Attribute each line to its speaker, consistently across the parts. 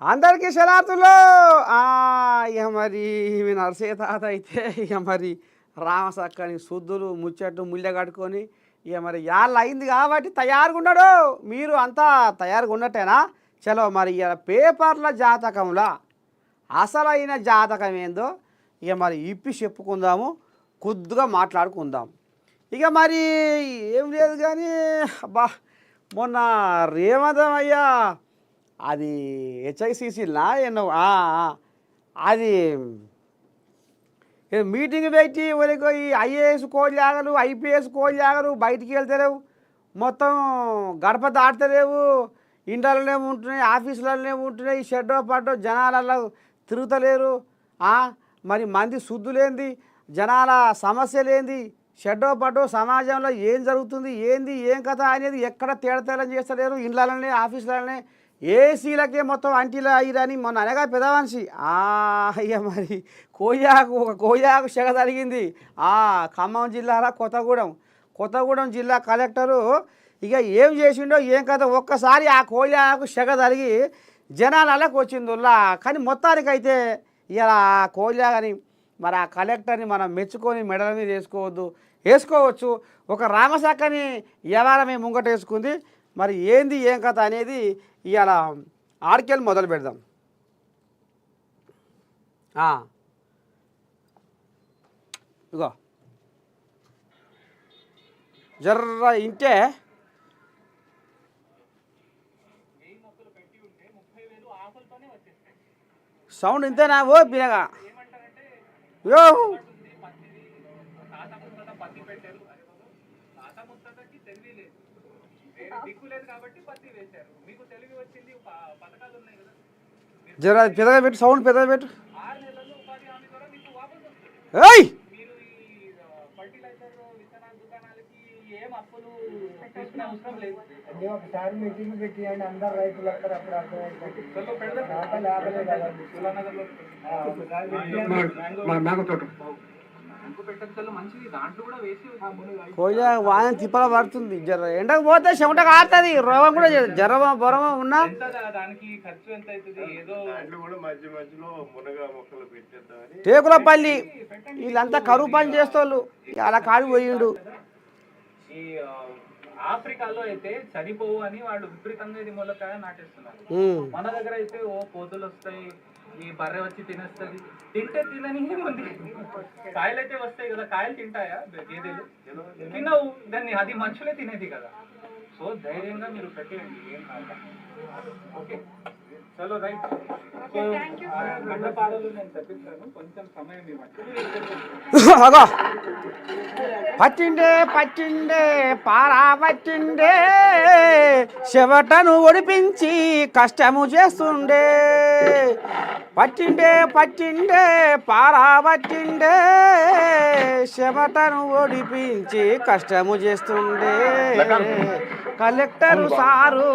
Speaker 1: అందరికీ శరార్థులు. ఇక మరి ఈమె నర్సయ్య తాత అయితే ఇక మరి రామసక్కని శుద్ధులు ముచ్చట్లు ముళ్ళ కట్టుకొని ఇక మరి యాళ్ళు అయింది కాబట్టి తయారుగా ఉన్నాడు. మీరు అంతా తయారుగా ఉన్నట్టేనా? చలో మరి ఇక పేపర్ల జాతకంలో అసలైన జాతకం ఏందో ఇక మరి ఇప్పి చెప్పుకుందాము, కొద్దిగా మాట్లాడుకుందాం. ఇక మరి ఏం లేదు కానీ అబ్బా మొన్న రేవంతమయ్య అది హెచ్ఐసిసిలా ఎన్నో అది మీటింగ్ పెట్టి వరకు ఈ ఐఏఎస్ కోళ్ళాగలు ఐపీఎస్ కోళ్ళాగలు బయటికి వెళ్తలేవు, మొత్తం గడప దాటలేవు, ఇండ్లలోనే ఉంటున్నాయి, ఆఫీసులలోనే ఉంటున్నాయి, షెడ్డో పడ్డో జనాలలో తిరుగుతలేరు. మరి మంది శుద్ధులేంది, జనాల సమస్యలేంది, షెడ్డో పడ్డో సమాజంలో ఏం జరుగుతుంది, ఏంది ఏం కథ అనేది ఎక్కడ తేడతేడం చేస్తలేరు. ఇండ్లలోనే ఆఫీసులలోనే ఏసీలకే మొత్తం అంటిలా అయ్యిరని మొన్న అనగా పెద్ద మనిషి అయ్య మరి కోయాకు సెగ జరిగింది. ఖమ్మం జిల్లాలో కొత్తగూడెం జిల్లా కలెక్టరు ఇక ఏం చేసిండో ఏం కథ ఒక్కసారి ఆ కోయాకు సెగ జరిగి జనాలకు వచ్చిందిలా. కానీ మొత్తానికైతే ఇలా కోయాగని మరి ఆ కలెక్టర్ని మనం మెచ్చుకొని మెడల మీద వేసుకోవచ్చు. ఒక రామశాఖని వ్యవహారమే ముంగట వేసుకుంది. మరి ఏంది ఏం కథ అనేది ఇవాళ ఆర్కెల్ మొదలు పెడదాం. ఇగో జర్ర ఇంటే సౌండ్ ఇంతేనా? ఓ బినగా యో జర పెద్దగా పెట్టు, సౌండ్ పెద్దగా పెట్టు. ఏయ్
Speaker 2: ఒకసారి మీటింగ్ పెట్టియండి, అందరు రైతులు వస్తారు.
Speaker 1: కోయిల వాన తిప్పల పడుతుంది. జర ఎండకు పోతే చెమట కారుతుంది, రోగం కూడా జ్వరం బొరమ ఉన్నా టేకులపల్లి వీళ్ళంతా కరువు పని చేస్తోళ్ళు అలా కాడి పోయిండు.
Speaker 3: ఈ ఆఫ్రికాలో అయితే చనిపోవు అని వాళ్ళు విపరీతంగా ఇది ములకాయ నాటేస్తున్నారు. మన దగ్గర అయితే ఓ కోతులు వస్తాయి, ఈ బర్రె వచ్చి తినేస్తుంది, తింటే తినని ఉంది. కాయలు అయితే వస్తాయి కదా, కాయలు తింటాయా గేదెలు? తినవు దాన్ని, అది మనుషులే తినేది కదా. సో ధైర్యంగా మీరు పెట్టేయండి, ఏం కాదు. ఓకే చలో రైట్. సో గడ్డపాడలు నేను తప్పిస్తాను, కొంచెం సమయం ఇవ్వండి.
Speaker 1: పట్టిండే పారా పట్టిండే చెవటను ఒడిపించి కష్టము చేస్తుండే. పట్టిండే పారా పట్టిండే చెమటను ఒడిపించి కష్టము చేస్తుండే. కలెక్టరు సారు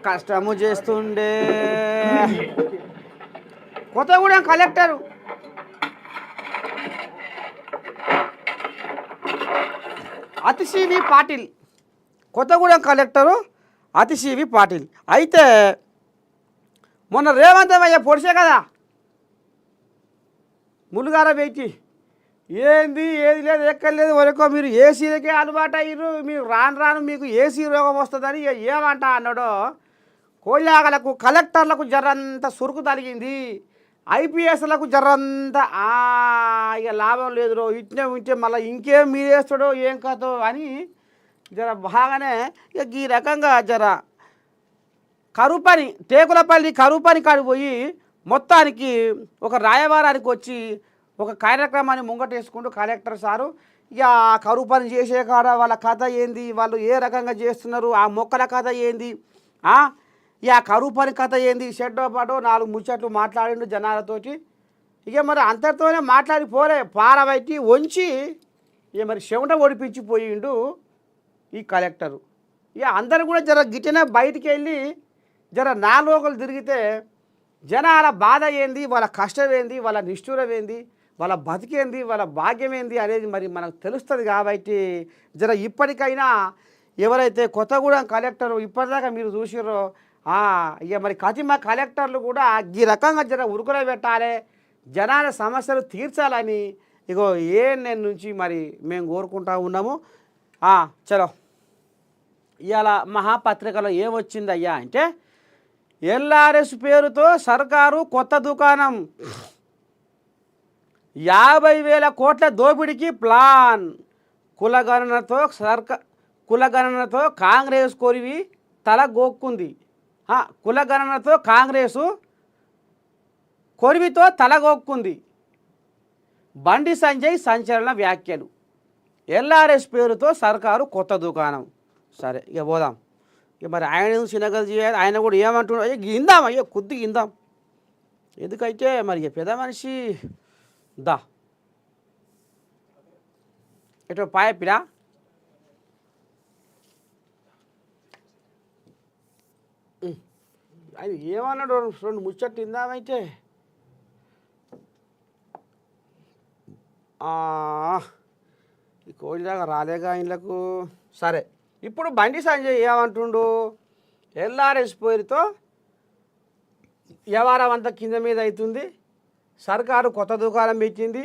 Speaker 1: కష్టము చేస్తుండే. కొత్తగూడెం కలెక్టరు అతిశీవి పాటిల్, కొత్తగూడెం కలెక్టరు అతిశీవి పాటిల్. అయితే మొన్న రేవంతమయ్య పొడిచే కదా ములుగార పెట్టి ఏంది ఏది లేదు ఎక్కర్లేదు వరకు మీరు ఏసీలకే అలవాటు అయ్యారు, మీరు రాను మీకు ఏసీ రోగం వస్తుందని ఏమంటా అన్నాడో. కోయాగలకు కలెక్టర్లకు జరంత సురుకు తగిలింది, ఐపీఎస్లకు జరంత ఇక లాభం లేదు రో, ఇట్నే మళ్ళీ ఇంకేం మీరేస్తాడో ఏం కథో అని జర బాగానే ఇక ఈ రకంగా జర టేకులపల్లి కరువు పని కాడికి పోయి మొత్తానికి ఒక రాయబారానికి వచ్చి ఒక కార్యక్రమాన్ని ముంగటేసుకుంటూ కలెక్టర్ సారు ఇక కరువు పని చేసే కాడ వాళ్ళ కథ ఏంది, వాళ్ళు ఏ రకంగా చేస్తున్నారు, ఆ మొక్కల కథ ఏంది, ఇక కరువు పని కథ ఏంది, షెడ్డో పాటో 4 ముచ్చట్లు మాట్లాడిండు జనాలతోటి. ఇక మరి అంతటితోనే మాట్లాడిపోలే, పారబట్టి వంచి ఇక మరి చెమట ఓడిపించిపోయిండు ఈ కలెక్టరు. ఇక అందరూ కూడా జర గిట్టనే బయటికి వెళ్ళి జర 4 రోజులు తిరిగితే జనాల బాధ ఏంది, వాళ్ళ కష్టం ఏంది, వాళ్ళ నిష్ఠూరం ఏంది, వాళ్ళ బతికేంది, వాళ్ళ భాగ్యం ఏంది అనేది మరి మనకు తెలుస్తుంది. కాబట్టి జర ఇప్పటికైనా ఎవరైతే కొత్తగూడెం కలెక్టరు ఇప్పటిదాకా మీరు చూసిర్రో ఇక మరి కతిమ కలెక్టర్లు కూడా ఈ రకంగా జర ఉరుకులో పెట్టాలి, జనాల సమస్యలు తీర్చాలని ఇగో నేను నుంచి మరి మేము కోరుకుంటా ఉన్నాము. చలో ఇవాళ మహాపత్రికలో ఏమొచ్చిందయ్యా అంటే, ఎల్ఆర్ఎస్ పేరుతో సర్కారు కొత్త దుకాణం, 50,000 కోట్ల దోపిడీకి ప్లాన్, కులగణనతో కాంగ్రెస్ కొరివి తల గోక్కుంది. కులగణనతో కాంగ్రెసు కొరివితో తలగొక్కుంది. బండి సంజయ్ సంచలన వ్యాఖ్యలు. ఎల్ఆర్ఎస్ పేరుతో సర్కారు కొత్త దుకాణం. సరే ఇక పోదాం. ఇక మరి ఆయన చిన్నగలు చేయాలి, ఆయన కూడా ఏమంటున్నాడు, ఇందాం అయ్యో కొద్దిగా ఇందాం. ఎందుకైతే మరి పెద్ద మనిషి దా ఎటో పాయపిరా ఆయన ఏమన్నాడు, 2 ముచ్చట్లు ఇందామైతే. ఈ కోడిలాగా రాలేగా ఆయనకు. సరే ఇప్పుడు బండి సంజయ్ ఏమంటుండు, ఎల్ఆర్ఎస్ పేరుతో వ్యవహారం అంతా కింద మీద అవుతుంది, సర్కారు కొత్త దుకాణం పెట్టింది,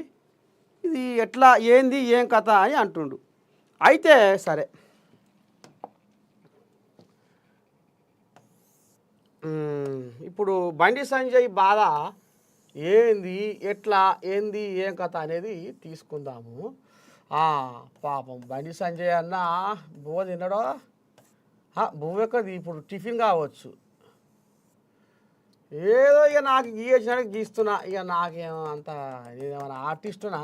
Speaker 1: ఇది ఎట్లా ఏంది ఏం కథ అని అంటుండు. అయితే సరే ఇప్పుడు బండి సంజయ్ బాధ ఏంది, ఎట్లా ఏంది ఏం కథ అనేది తీసుకుందాము. పాపం బండి సంజయ్ అన్న బువ్వ తిన్నాడో, బువ్వ ఎక్కడిది ఇప్పుడు టిఫిన్ కావచ్చు. ఏదో ఇక నాకు గీసినాడు గీస్తున్నా, ఇక నాకేమో అంత నేనేమన్నా ఆర్టిస్టునా.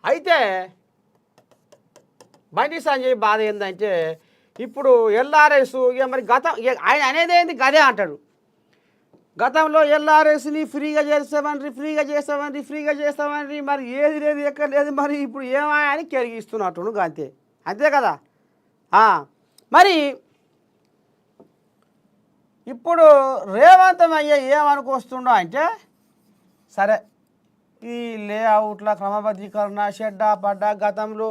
Speaker 1: అయితే బండి సంజయ్ బాధ ఏంటంటే, ఇప్పుడు ఎల్ఆర్ఎస్ ఇక మరి ఆయన అనేది ఏంది గదే అంటాడు. గతంలో ఎల్ఆర్ఎస్ని ఫ్రీగా చేస్తామని మరి ఏది లేదు ఎక్కడ లేదు, మరి ఇప్పుడు ఏమాయా అని కెరిగిస్తున్నట్టు అంతే అంతే కదా. మరి ఇప్పుడు రేవంత్ అయ్య ఏమనుకొస్తుండో అంటే, సరే ఈ లేఅవుట్ల క్రమబద్ధీకరణ షెడ్డా పడ్డా, గతంలో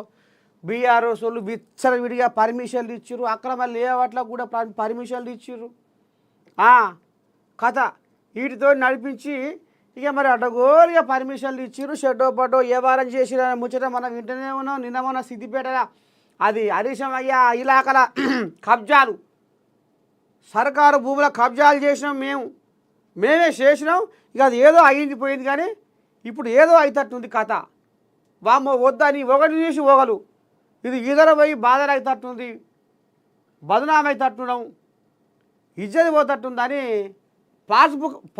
Speaker 1: బీఆర్ఎస్ వాళ్ళు విచ్చలవిడిగా పర్మిషన్లు ఇచ్చిర్రు, అక్రమ లేఅవుట్లకు కూడా పర్మిషన్లు ఇచ్చిర్రు. కథ వీటితో నడిపించి ఇక మరి అడ్డగోలుగా పర్మిషన్లు ఇచ్చిర్రు, షెడ్డో పడ్డో వ్యవహారం చేసిరు ముచ్చట మనం వింటనే ఉన్నాం. నిన్న మొన్న సిద్దిపేట అది హరీశమయ్య ఇలాకల కబ్జాలు, సర్కారు భూముల కబ్జాలు చేసినాం, మేమే చేసినాం. ఇక అది ఏదో అయ్యింది పోయింది, కానీ ఇప్పుడు ఏదో అవుతట్టుంది కథ. వామ్మో వద్దని ఒకటి చూసి ఒకలు ఇది ఇతర పోయి బాధలు అవుతట్టుంది, బదనామైతట్టున్నాం, ఇజ్జది పోతట్టుందని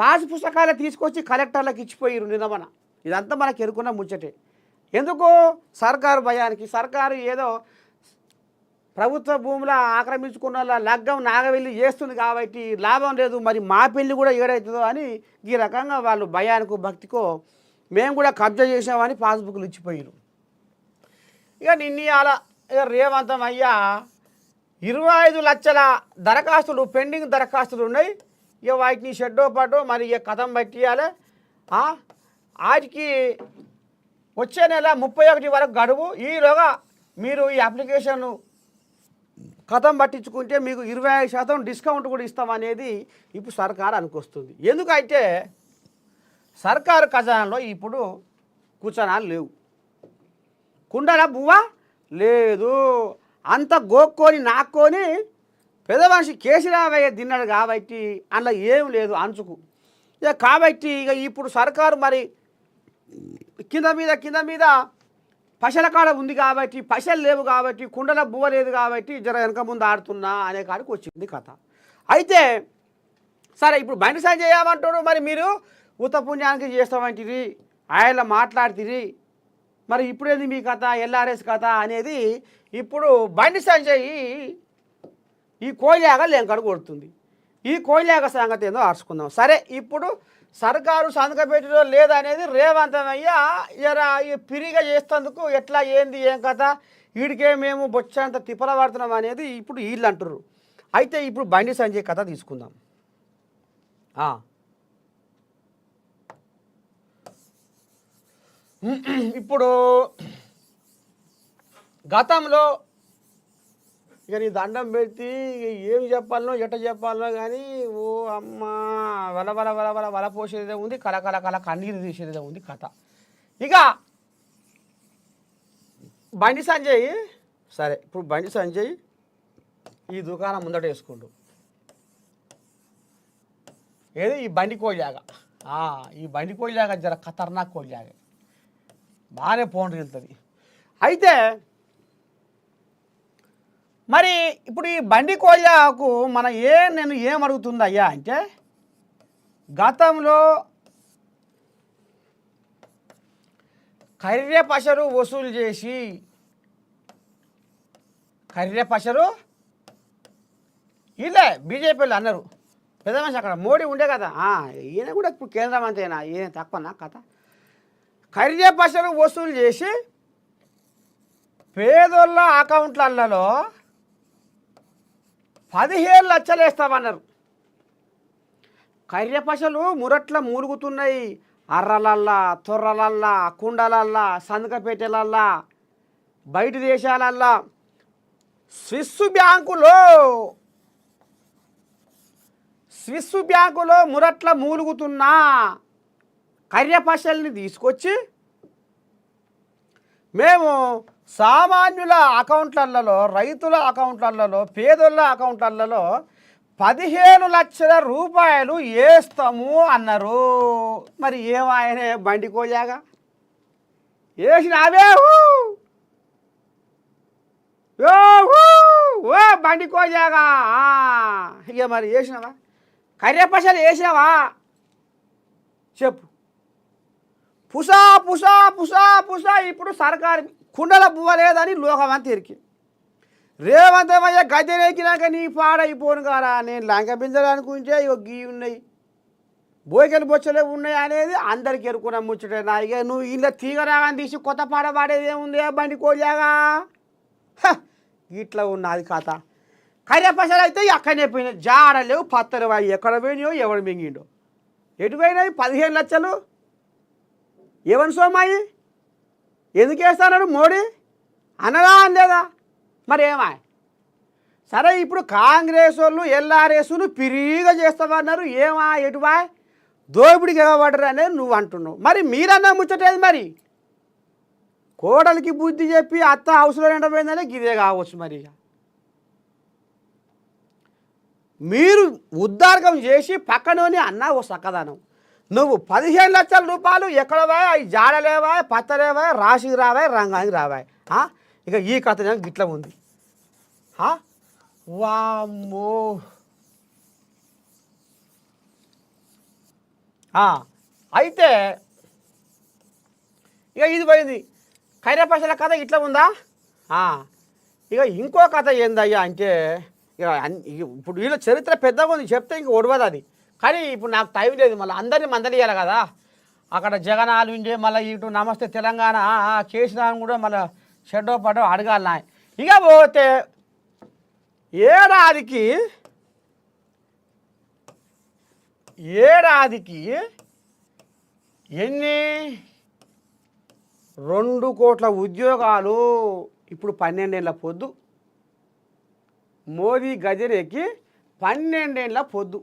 Speaker 1: పాస్ పుస్తకాలు తీసుకొచ్చి కలెక్టర్లకు ఇచ్చిపోయారు నిన్నమన. ఇదంతా మనకు ఎరుకున్న ముచ్చటే. ఎందుకు? సర్కారు భయానికి. సర్కారు ఏదో ప్రభుత్వ భూముల ఆక్రమించుకున్న లగ్గం నాగవెల్లి చేస్తుంది కాబట్టి లాభం లేదు, మరి మా పెళ్ళి కూడా ఏడవుతుందో అని ఈ రకంగా వాళ్ళు భయానికో భక్తికో మేము కూడా కబ్జా చేసామని పాస్బుక్లు ఇచ్చిపోయారు. ఇక నిన్న ఇక రేవంతం అయ్యా 25 లక్షల దరఖాస్తులు పెండింగ్ దరఖాస్తులు ఉన్నాయి. ఇక వాటిని షెడ్డో పాటో మరి ఇక కథం పట్టియాలి. వాటికి వచ్చే నెల 31 వరకు గడువు. ఈలోగా మీరు ఈ అప్లికేషన్ కథం పట్టించుకుంటే మీకు 25% డిస్కౌంట్ కూడా ఇస్తామనేది ఇప్పుడు సర్కారు అనుకొస్తుంది. ఎందుకంటే సర్కారు ఖజానాలో ఇప్పుడు కూర్చొనాలు లేవు, కుండల బువ్వ లేదు, అంత గోక్కొని నాక్కొని పెద్ద మనిషి కేసీరావయ్య తిన్నాడు కాబట్టి అందులో ఏం లేదు అంచుకు. ఇక కాబట్టి ఇక ఇప్పుడు సర్కారు మరి కింద మీద పశల కాడ ఉంది కాబట్టి, పశలు లేవు కాబట్టి, కుండల బువ్వ లేదు కాబట్టి జర వెనక ముందు ఆడుతున్నా అనే కాడికి వచ్చింది కథ. అయితే సరే ఇప్పుడు బండి సంజయ్ చేయమంటాడు, మరి మీరు ఉత్తపుణ్యానికి చేస్తామంటిరి, ఆయన మాట్లాడుతుంది, మరి ఇప్పుడేది మీ కథ ఎల్ఆర్ఎస్ కథ అనేది ఇప్పుడు బండి సంజయ్ ఈ కోయిలాగా లేంకడు కొడుతుంది. ఈ కోయిలాగా సంగతి ఏందో అరుచుకుందాం. సరే ఇప్పుడు సర్కారు సంతకపెట్టిలో లేదనేది రేవంతమయ్య జరా పిరిగా చేస్తేందుకు ఎట్లా ఏంది ఏం కథ, వీడికే మేము బొచ్చంత తిప్పల పడుతున్నాం అనేది ఇప్పుడు వీళ్ళు అంటారు. అయితే ఇప్పుడు బండి సంజయ్ కథ తీసుకుందాం. ఇప్పుడు గతంలో ఇక నీ దండం పెట్టి ఏం చెప్పాలనో ఎట్ట చెప్పాలనో కానీ ఓ అమ్మ వల వల వల వల వల పోసేదే ఉంది, కల కల కల కన్నీరు తీసేదే ఉంది కథ. ఇక బండి సంజయ్, సరే ఇప్పుడు బండి సంజయ్ ఈ దుకాణం ముందట వేసుకుండు, ఏది ఈ బండి కోళ్ళాగా, ఈ బండి కోళ్ళాగా జర ఖతర్నాక్ కోళ్ళాగా బాగానే ఫోన్ వెళ్తుంది. అయితే మరి ఇప్పుడు ఈ బండి కోళ్ళకు నేను ఏం అడుగుతుంది అయ్యా అంటే, గతంలో కర్రె పసరు వసూలు చేసి వీళ్ళే బీజేపీలు అన్నారు, పెద్ద మనిషి అక్కడ మోడీ ఉండే కదా, ఈయన కూడా ఇప్పుడు కేంద్ర మంత్రినా, ఈయన తక్కువనా కథ. కర్రె పసరు వసూలు చేసి పేదోళ్ళ అకౌంట్లలో 15 లక్షలు వేస్తామన్నారు. కర్రె పసలు మురట్ల మూలుగుతున్నాయి, అర్రలల్లా, తొర్రలల్లా, కుండలల్లా, సందకపేటలల్లా, బయట దేశాలల్లా. స్విస్ బ్యాంకులో మురట్ల మూలుగుతున్న కర్రె పసల్ని తీసుకొచ్చి మేము సామాన్యుల అకౌంట్లలో, రైతుల అకౌంట్లలో, పేదోళ్ళ అకౌంట్లలో 15 లక్షల రూపాయలు వేస్తాము అన్నారు. మరి ఏమాయనే బండి కోయాగా వేసినావే ఓ బండి కోయాగా, ఇక మరి వేసినావా? కర్రె పసలు వేసినావా చెప్పు. పుసా పుసా పుసా పుసా ఇప్పుడు సర్కారు కుండల బువ్వ లేదని లోకమంతా ఇరికి రేవంతమయ్య గద్దెనెక్కినాక నీ పాడైపోను కారా, నేను లంక బిందలు అనుకుంటే ఇక గీ ఉన్నాయి, బోయికలు బొచ్చలే ఉన్నాయి అనేది అందరికి ఎరుకున్న ముచ్చటేనా. ఇక నువ్వు ఇలా తీగరాగాని తీసి కొత్త పాట పాడేది ఏముంది బండి కోజాగా, ఇట్లా ఉన్నది కథ. కర్రె పసలు అయితే అక్కడనే పోయినాయి, జాడలేవు పత్తలు అవి ఎక్కడ పోయినాయో ఎవడు మింగిండో. ఎటు పోయినాయి 15 లక్షలు? ఏమని సోమాయి ఎందుకు వేస్తాడు మోడీ అనగా అనలేదా? మరి ఏమా సరే ఇప్పుడు కాంగ్రెస్ వాళ్ళు ఎల్ఆర్ఎస్ను పిరిగా చేస్తామన్నారు, ఏమా ఎటువా దోపిడికి ఇవ్వబడరు అనేది నువ్వు అంటున్నావు. మరి మీరన్నా ముచ్చటేది, మరి కోడలికి బుద్ధి చెప్పి అత్త హౌస్లో ఎండపోయిందనే గిదే కావచ్చు. మరి మీరు ఉద్దారకం చేసి పక్కనోని అన్నా ఓ సక్కదానం. నువ్వు 15 లక్షల రూపాయలు ఎక్కడవా, అవి జాడలేవా, పత్తలేవా, రాశికి రావా, రంగానికి రావా. ఇక ఈ కథ గిట్ల ఉంది. వామ్మో అయితే ఇక ఇది పోయింది. కర్రె పసల కథ ఇట్లా ఉందా? ఇక ఇంకో కథ ఏందయ్యా అంటే, ఇక ఇప్పుడు వీళ్ళ చరిత్ర పెద్దగా ఉంది, చెప్తే ఇంక ఒడవదు అది. కానీ ఇప్పుడు నాకు టైం లేదు, మళ్ళీ అందరినీ మందలియాలి కదా. అక్కడ జగనాలు ఉండే మళ్ళీ ఇటు నమస్తే తెలంగాణ చేసినా కూడా మళ్ళీ షెడ్డో పడో అడగాలి. ఇక పోతే ఏడాదికి ఎన్ని 2 కోట్ల ఉద్యోగాలు. ఇప్పుడు 12 ఏళ్ళ పొద్దు మోదీ గదిరెక్కి 12 ఏళ్ళ పొద్దు.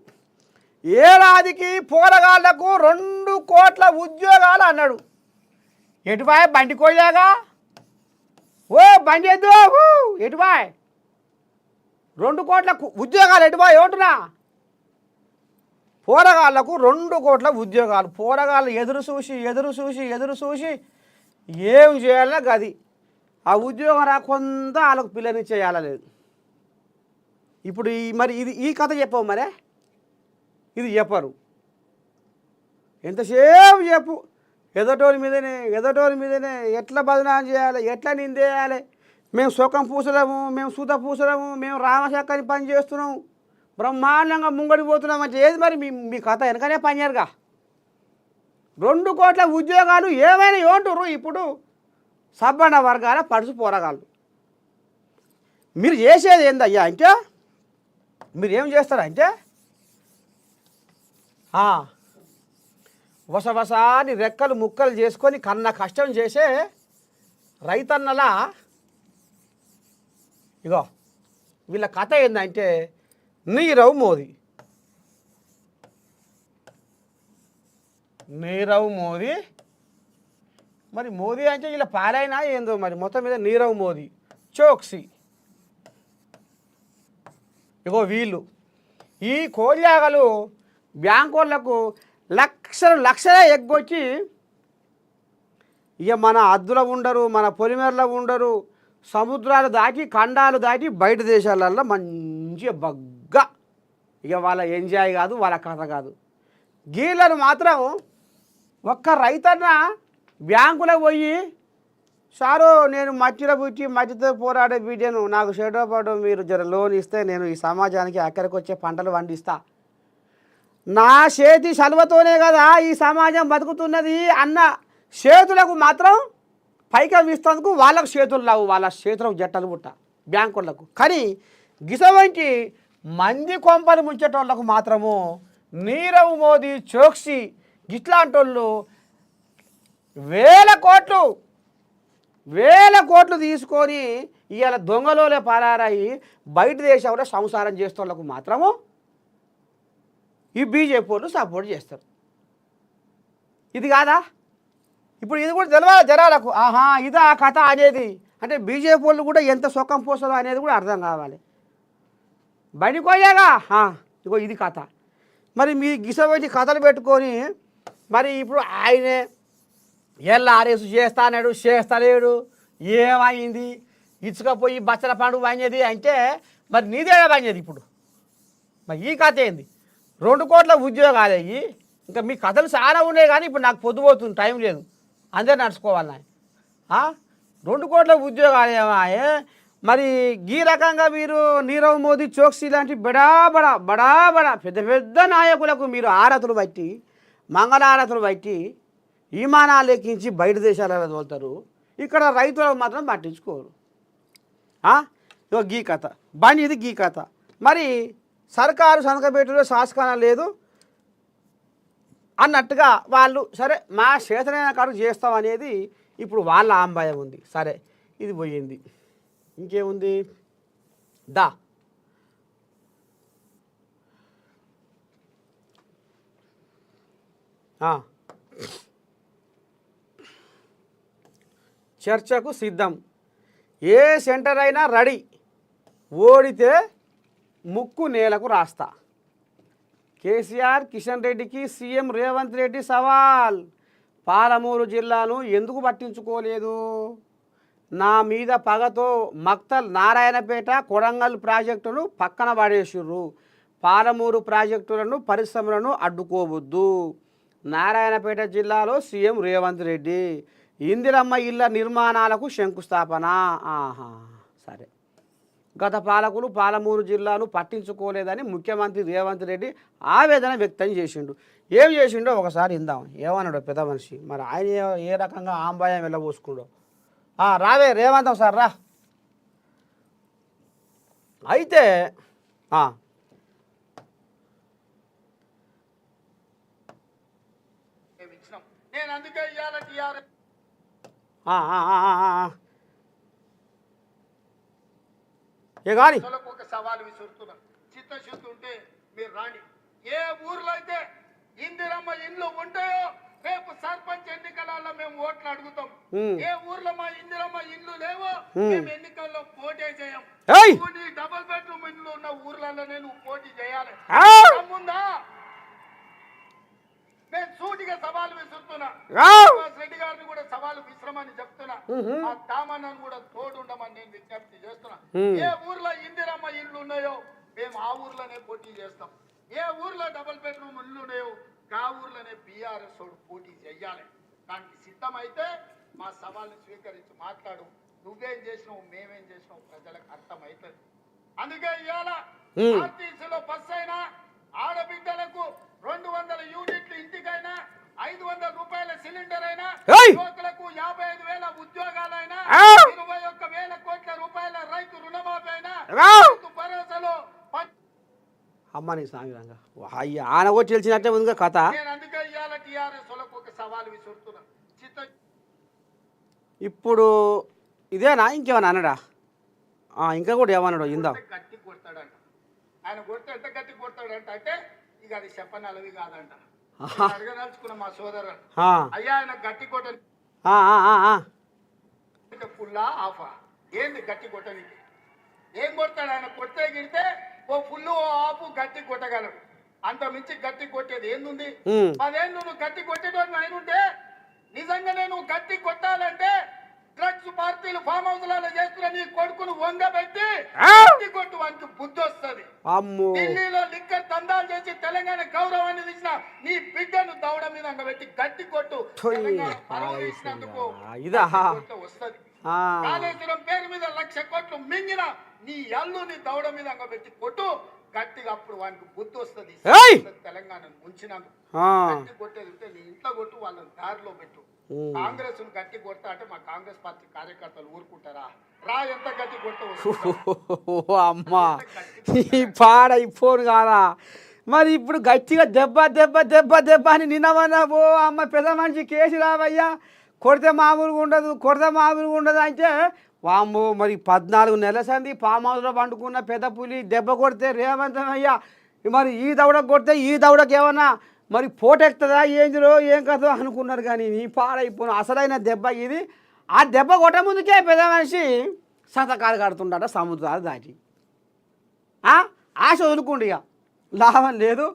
Speaker 1: ఏడాదికి పోరగాళ్లకు 2 కోట్ల ఉద్యోగాలు అన్నాడు. ఎటువాయ్ బండి కోయాగా, ఓ బండి ఎద్దు ఎటువాయ్ 2 కోట్ల ఉద్యోగాలు ఎటువాయ్ ఏమంటున్నా? పోరగాళ్లకు 2 కోట్ల ఉద్యోగాలు. పోరగాళ్ళు ఎదురు చూసి ఏం చేయాలన్నా గది ఆ ఉద్యోగం రాకుండా వాళ్ళకు పిల్లని చేయాలలేదు. ఇప్పుడు మరి ఈ కథ చెప్పవు, మరే ఇది చెప్పరు. ఎంతసేపు చెప్పు ఎదటోని మీదనే ఎట్లా బదనాం చేయాలి, ఎట్లా నిందేయాలి. మేము సుఖం పూసలేము, మేము సుత పూసలేము, మేము రామశక్కని పని చేస్తున్నాము, బ్రహ్మాండంగా ముంగడికి పోతున్నాం అంటే ఏది మరి మీ కథ వెనకనే పనిచేయరుగా. 2 కోట్ల ఉద్యోగాలు ఏమైనా ఏమంటారు? ఇప్పుడు సబ్బన్న వర్గాల పడుచు పోరగాళ్ళు. మీరు చేసేది ఏందయ్యా అంటే, మీరు ఏం చేస్తారంటే వసవసాని రెక్కలు ముక్కలు చేసుకొని కన్న కష్టం చేసే రైతన్నలా ఇగో వీళ్ళ కథ ఏంటంటే నీరవ్ మోదీ. నీరవ్ మోదీ మరి మోదీ అంటే వీళ్ళ పాలైనా ఏందో మరి మొత్తం మీద నీరవ్ మోదీ, చోక్సీ, ఇగో వీళ్ళు ఈ కోల్యాగలు బ్యాంకులకు లక్షలే ఎగ్గొచ్చి ఇక మన అద్దులో ఉండరు, మన పొలిమేరలో ఉండరు, సముద్రాలు దాటి ఖండాలు దాటి బయట దేశాలల్లో మంచిగా బగ్గా ఇక వాళ్ళ ఎంజాయ్ కాదు, వాళ్ళ కథ కాదు. గీళ్ళను మాత్రం ఒక్క రైతన్న బ్యాంకులో పోయి సారు నేను మట్టిలో పుట్టి మట్టితో పోరాడే బిడ్డను, నాకు షెడో పాటు మీరు జర లోన్ ఇస్తే నేను ఈ సమాజానికి అక్కడికి వచ్చే పంటలు పండిస్తా, నా చేతి సలువతోనే కదా ఈ సమాజం బతుకుతున్నది అన్న చేతులకు మాత్రం పైకి ఇస్తేందుకు వాళ్ళకు చేతులు లేవు, వాళ్ళ చేతులకు జట్టలు పుట్ట బ్యాంకులకు. కానీ గిసవంటి మంది కొంపలు ముంచేటోళ్లకు మాత్రము నీరవ్ మోదీ, చోక్సీ గిట్లాంటి వాళ్ళు వేల కోట్లు తీసుకొని ఇవాళ దొంగలోనే పారాయి బయట దేశంలో సంసారం చేసేటోళ్లకు మాత్రము ఈ బీజేపీ వాళ్ళు సపోర్ట్ చేస్తారు. ఇది కాదా? ఇప్పుడు ఇది కూడా తెలియాలి జనాలకు, ఆహా ఇదా ఆ కథ అనేది. అంటే బీజేపీ వాళ్ళు కూడా ఎంత సుఖం పోస్తారో అనేది కూడా అర్థం కావాలి. బయటకోయాగా ఇగో ఇది కథ. మరి మీ గిసవంటి కథలు పెట్టుకొని మరి ఇప్పుడు ఆయనే ఎల్ఆర్ఎస్ చేస్తలేడు, ఏమైంది, ఇసుకపోయి బచ్చల పండుగ పనిచేది అంటే మరి నీదేడా పనిచేది ఇప్పుడు? మరి ఈ కథ ఏంది? 2 కోట్ల ఉద్యోగాలు అయ్యి ఇంకా మీ కథలు చాలా ఉన్నాయి, కానీ ఇప్పుడు నాకు పొద్దుపోతుంది, టైం లేదు, అందరూ నడుచుకోవాలి. 2 కోట్ల ఉద్యోగాలు ఏమాయే? మరి ఈ రకంగా మీరు నీరవ్ మోదీ, చోక్సీ లాంటి బడా పెద్ద నాయకులకు మీరు ఆరతులు బట్టి, మంగళారతులు బట్టి విమానాలు ఎక్కించి బయట దేశాలలో తోలుతారు, ఇక్కడ రైతులకు మాత్రం పట్టించుకోరు. ఇగో గీ కథ ఇది గీ కథ. మరి సర్కారు సంతకబెట్టులో శాసకాన లేదు అన్నట్టుగా వాళ్ళు సరే మా చేతనైన కాడు చేస్తాం అనేది ఇప్పుడు వాళ్ళ ఆంబాయం ఉంది. సరే ఇది పోయింది, ఇంకేముంది దా చర్చకు సిద్ధం, ఏ సెంటర్ అయినా రెడీ, ఓడితే ముక్కు నేలకు రాస్తా. కేసీఆర్ కిషన్ రెడ్డికి సీఎం రేవంత్ రెడ్డి సవాల్. పాలమూరు జిల్లాను ఎందుకు పట్టించుకోలేదు? నా మీద పగతో మక్తల్, నారాయణపేట, కొడంగల్ ప్రాజెక్టును పక్కన పడేసిర్రు. పాలమూరు ప్రాజెక్టులను, పరిశ్రమలను అడ్డుకోవద్దు. నారాయణపేట జిల్లాలో సీఎం రేవంత్ రెడ్డి ఇందిరమ్మ ఇళ్ల నిర్మాణాలకు శంకుస్థాపన. సరే, గత పాలకులు పాలమూరు జిల్లాను పట్టించుకోలేదని ముఖ్యమంత్రి రేవంత్ రెడ్డి ఆవేదన వ్యక్తం చేసిండు. ఏం చేసిండో ఒకసారి ఇందాం, ఏమన్నాడు పెద్ద మనిషి. మరి ఆయన ఏ రకంగా ఆంబాయం వెళ్ళబోసుకుండో. రావే రేవంత్ సార్ రా. అయితే ఏ కానీ
Speaker 2: ఒక సవాల్ విసురుతున్నా, చిత్తశుద్ధి ఉంటే మీరు రాండి. ఏ ఊర్లో అయితే ఇందిరమ్మ ఇండ్లు ఉంటాయో రేపు సర్పంచ్ ఎన్నికలలో మేము ఓట్లు అడుగుతాం. ఏ ఊర్లో మా ఇందిరమ్మ ఇండ్లు లేవో మేము ఎన్నికల్లో పోటీ చేయం. డబుల్ బెడ్రూమ్ ఇండ్లు ఉన్న ఊర్లలో నేను పోటీ చేయాలి. ముందా నేను సూటిగా సవాలు విసురుతున్నా. రెడ్డి గారిని కూడా సవాలు విశ్రమని చెప్తున్నా. ఆ దామన్నను కూడా తోడుండమని నేను విజ్ఞప్తి చేస్తున్నా. ఏ ఊర్లో ఇందిరమ్మ ఇల్లు ఉన్నాయో మేము ఆ ఊర్లోనే పోటీ చేస్తాం. ఏ ఊర్లో డబుల్ బెడ్రూమ్ ఇల్లు ఉన్నాయో ఆ ఊర్లోనే బీఆర్ఎస్ పోటీ చెయ్యాలి. దానికి సిద్ధమైతే మా సవాల్ని స్వీకరించి మాట్లాడు. నువ్వేం చేసినావు, మేమేం చేసినావు ప్రజలకు అర్థమవుతుంది. అందుకే ఇవాళ ఆర్టీసీలో బస్ అయినా, ఆడబిడ్డలకు 200 యూనిట్లు ఇంటికైనా, 500 రూపాయల సిలిండర్ అయినా, యువకులకు 55,000 ఉద్యోగాలైనా, 21,000 కోట్ల రూపాయల రైతు రుణమాఫీ అయినా, రైతు భరోసాలో
Speaker 1: అమ్మని సాంగ్ ఆనగో తెలిసినట్టే ఉంది కథ.
Speaker 2: నేను అందుకే ఇవాళ టీఆర్ఎస్
Speaker 1: ఇప్పుడు ఇదేనా ఇంకేమన్నా అన్నాడా ఇంకా కూడా ఏమన్నాడు ఇందా
Speaker 2: గట్టి కొడతాడంట. ఆయన కొడితే ఎంత గట్టి కొడతాడంట అంటే ఇక అది చెప్పనలవి కాదంట. అడగదలుచుకున్న మా సోదరు అయ్యా ఆయన గట్టి కొట్ట ఫుల్లా ఆఫా ఏంది గట్టి కొట్టనికి ఏం కొడతాడు ఆయన? కొట్టే గిడితే ఓ ఫుల్ ఓ ఆఫ్ గట్టి కొట్టగలడు. అంత మించి గట్టి కొట్టేది ఏందుంది? 10 ఏళ్ళు నువ్వు గట్టి కొట్టేటోడు ఆయన ఉంటే నిజంగానే నువ్వు గట్టి కొట్టాలంటే డ్రగ్స్ పార్టీలు ఫామ్ హౌస్ లలో చేస్తున్న నీ కొడుకును వంగబెట్టి గట్టి కొట్టు వానికి బుద్ధి వస్తుంది. ఢిల్లీలో లిక్కర్ దందాలు చేసి తెలంగాణ గౌరవాన్ని తీసిన నీ బిడ్డను దౌడ మీద పెట్టి గట్టి కొట్టు. తెలంగాణ పరువు తీసినందుకు వస్తుంది. కాళేశ్వరం పేరు మీద 1,00,000 కోట్లు మింగిన నీ అల్లుని దౌడ మీద పెట్టి కొట్టు గట్టిగా. అప్పుడు వానికి బుద్ధి వస్తుంది. తెలంగాణను ఉంచినందుకు గట్టి కొట్టేది ఉంటే నీ ఇంట్లో కొట్టు, వాళ్ళని దారిలో పెట్టు. కాంగ్రెస్ గట్టి కొడతా అంటే మా కాంగ్రెస్ పార్టీ కార్యకర్తలు ఊరుకుంటారా? రా ఎంత గట్టి కొట్ట
Speaker 1: అమ్మా ఈ పాడైపోను కాదా మరి. ఇప్పుడు గట్టిగా దెబ్బ దెబ్బ దెబ్బ దెబ్బ అని నిన్నమన్నావు. అమ్మ పెద్ద మనిషి కేసు రావయ్యా, కొడితే మామూలుగా ఉండదు, కొడితే మామూలుగా ఉండదు అంటే వామ్మో. మరి 14 నెలల సంది ఫామ్ హౌస్లో పండుకున్న పెద్ద పులి దెబ్బ కొడితే రేవంతమయ్యా మరి ఈ దౌడకు కొడితే ఈ దౌడకు ఏమన్నా మరి పోటెక్కుతుందా ఏందిరో ఏం కదో అనుకున్నారు. కానీ నీ పాడైపోను అసలైన దెబ్బ ఇది. ఆ దెబ్బ కొట్ట ముందుకే పెద్ద మనిషి సంతకాలు కడుతుండట సముద్రాలు దాటి. ఆశ వదులుకుండి, ఇక లాభం లేదు.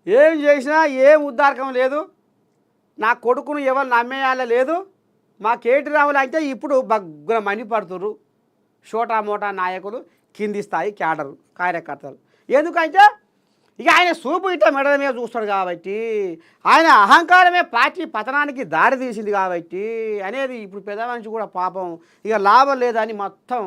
Speaker 1: ఏం చేసినా ఏం ఉద్దారకం లేదు. నా కొడుకును ఎవరు నమ్మేయాల లేదు. మా కేటీ రాములు అయితే ఇప్పుడు బగ్గున మని పడుతుర్రు షోటా మోటా నాయకులు, కింది స్థాయి క్యాడరు కార్యకర్తలు. ఎందుకంటే ఇక ఆయన సూపు ఇట్లా మెడల మీద చూస్తాడు కాబట్టి, ఆయన అహంకారమే పార్టీ పతనానికి దారి తీసింది కాబట్టి అనేది ఇప్పుడు పెద్ద మనిషి కూడా పాపం ఇక లాభం లేదని మొత్తం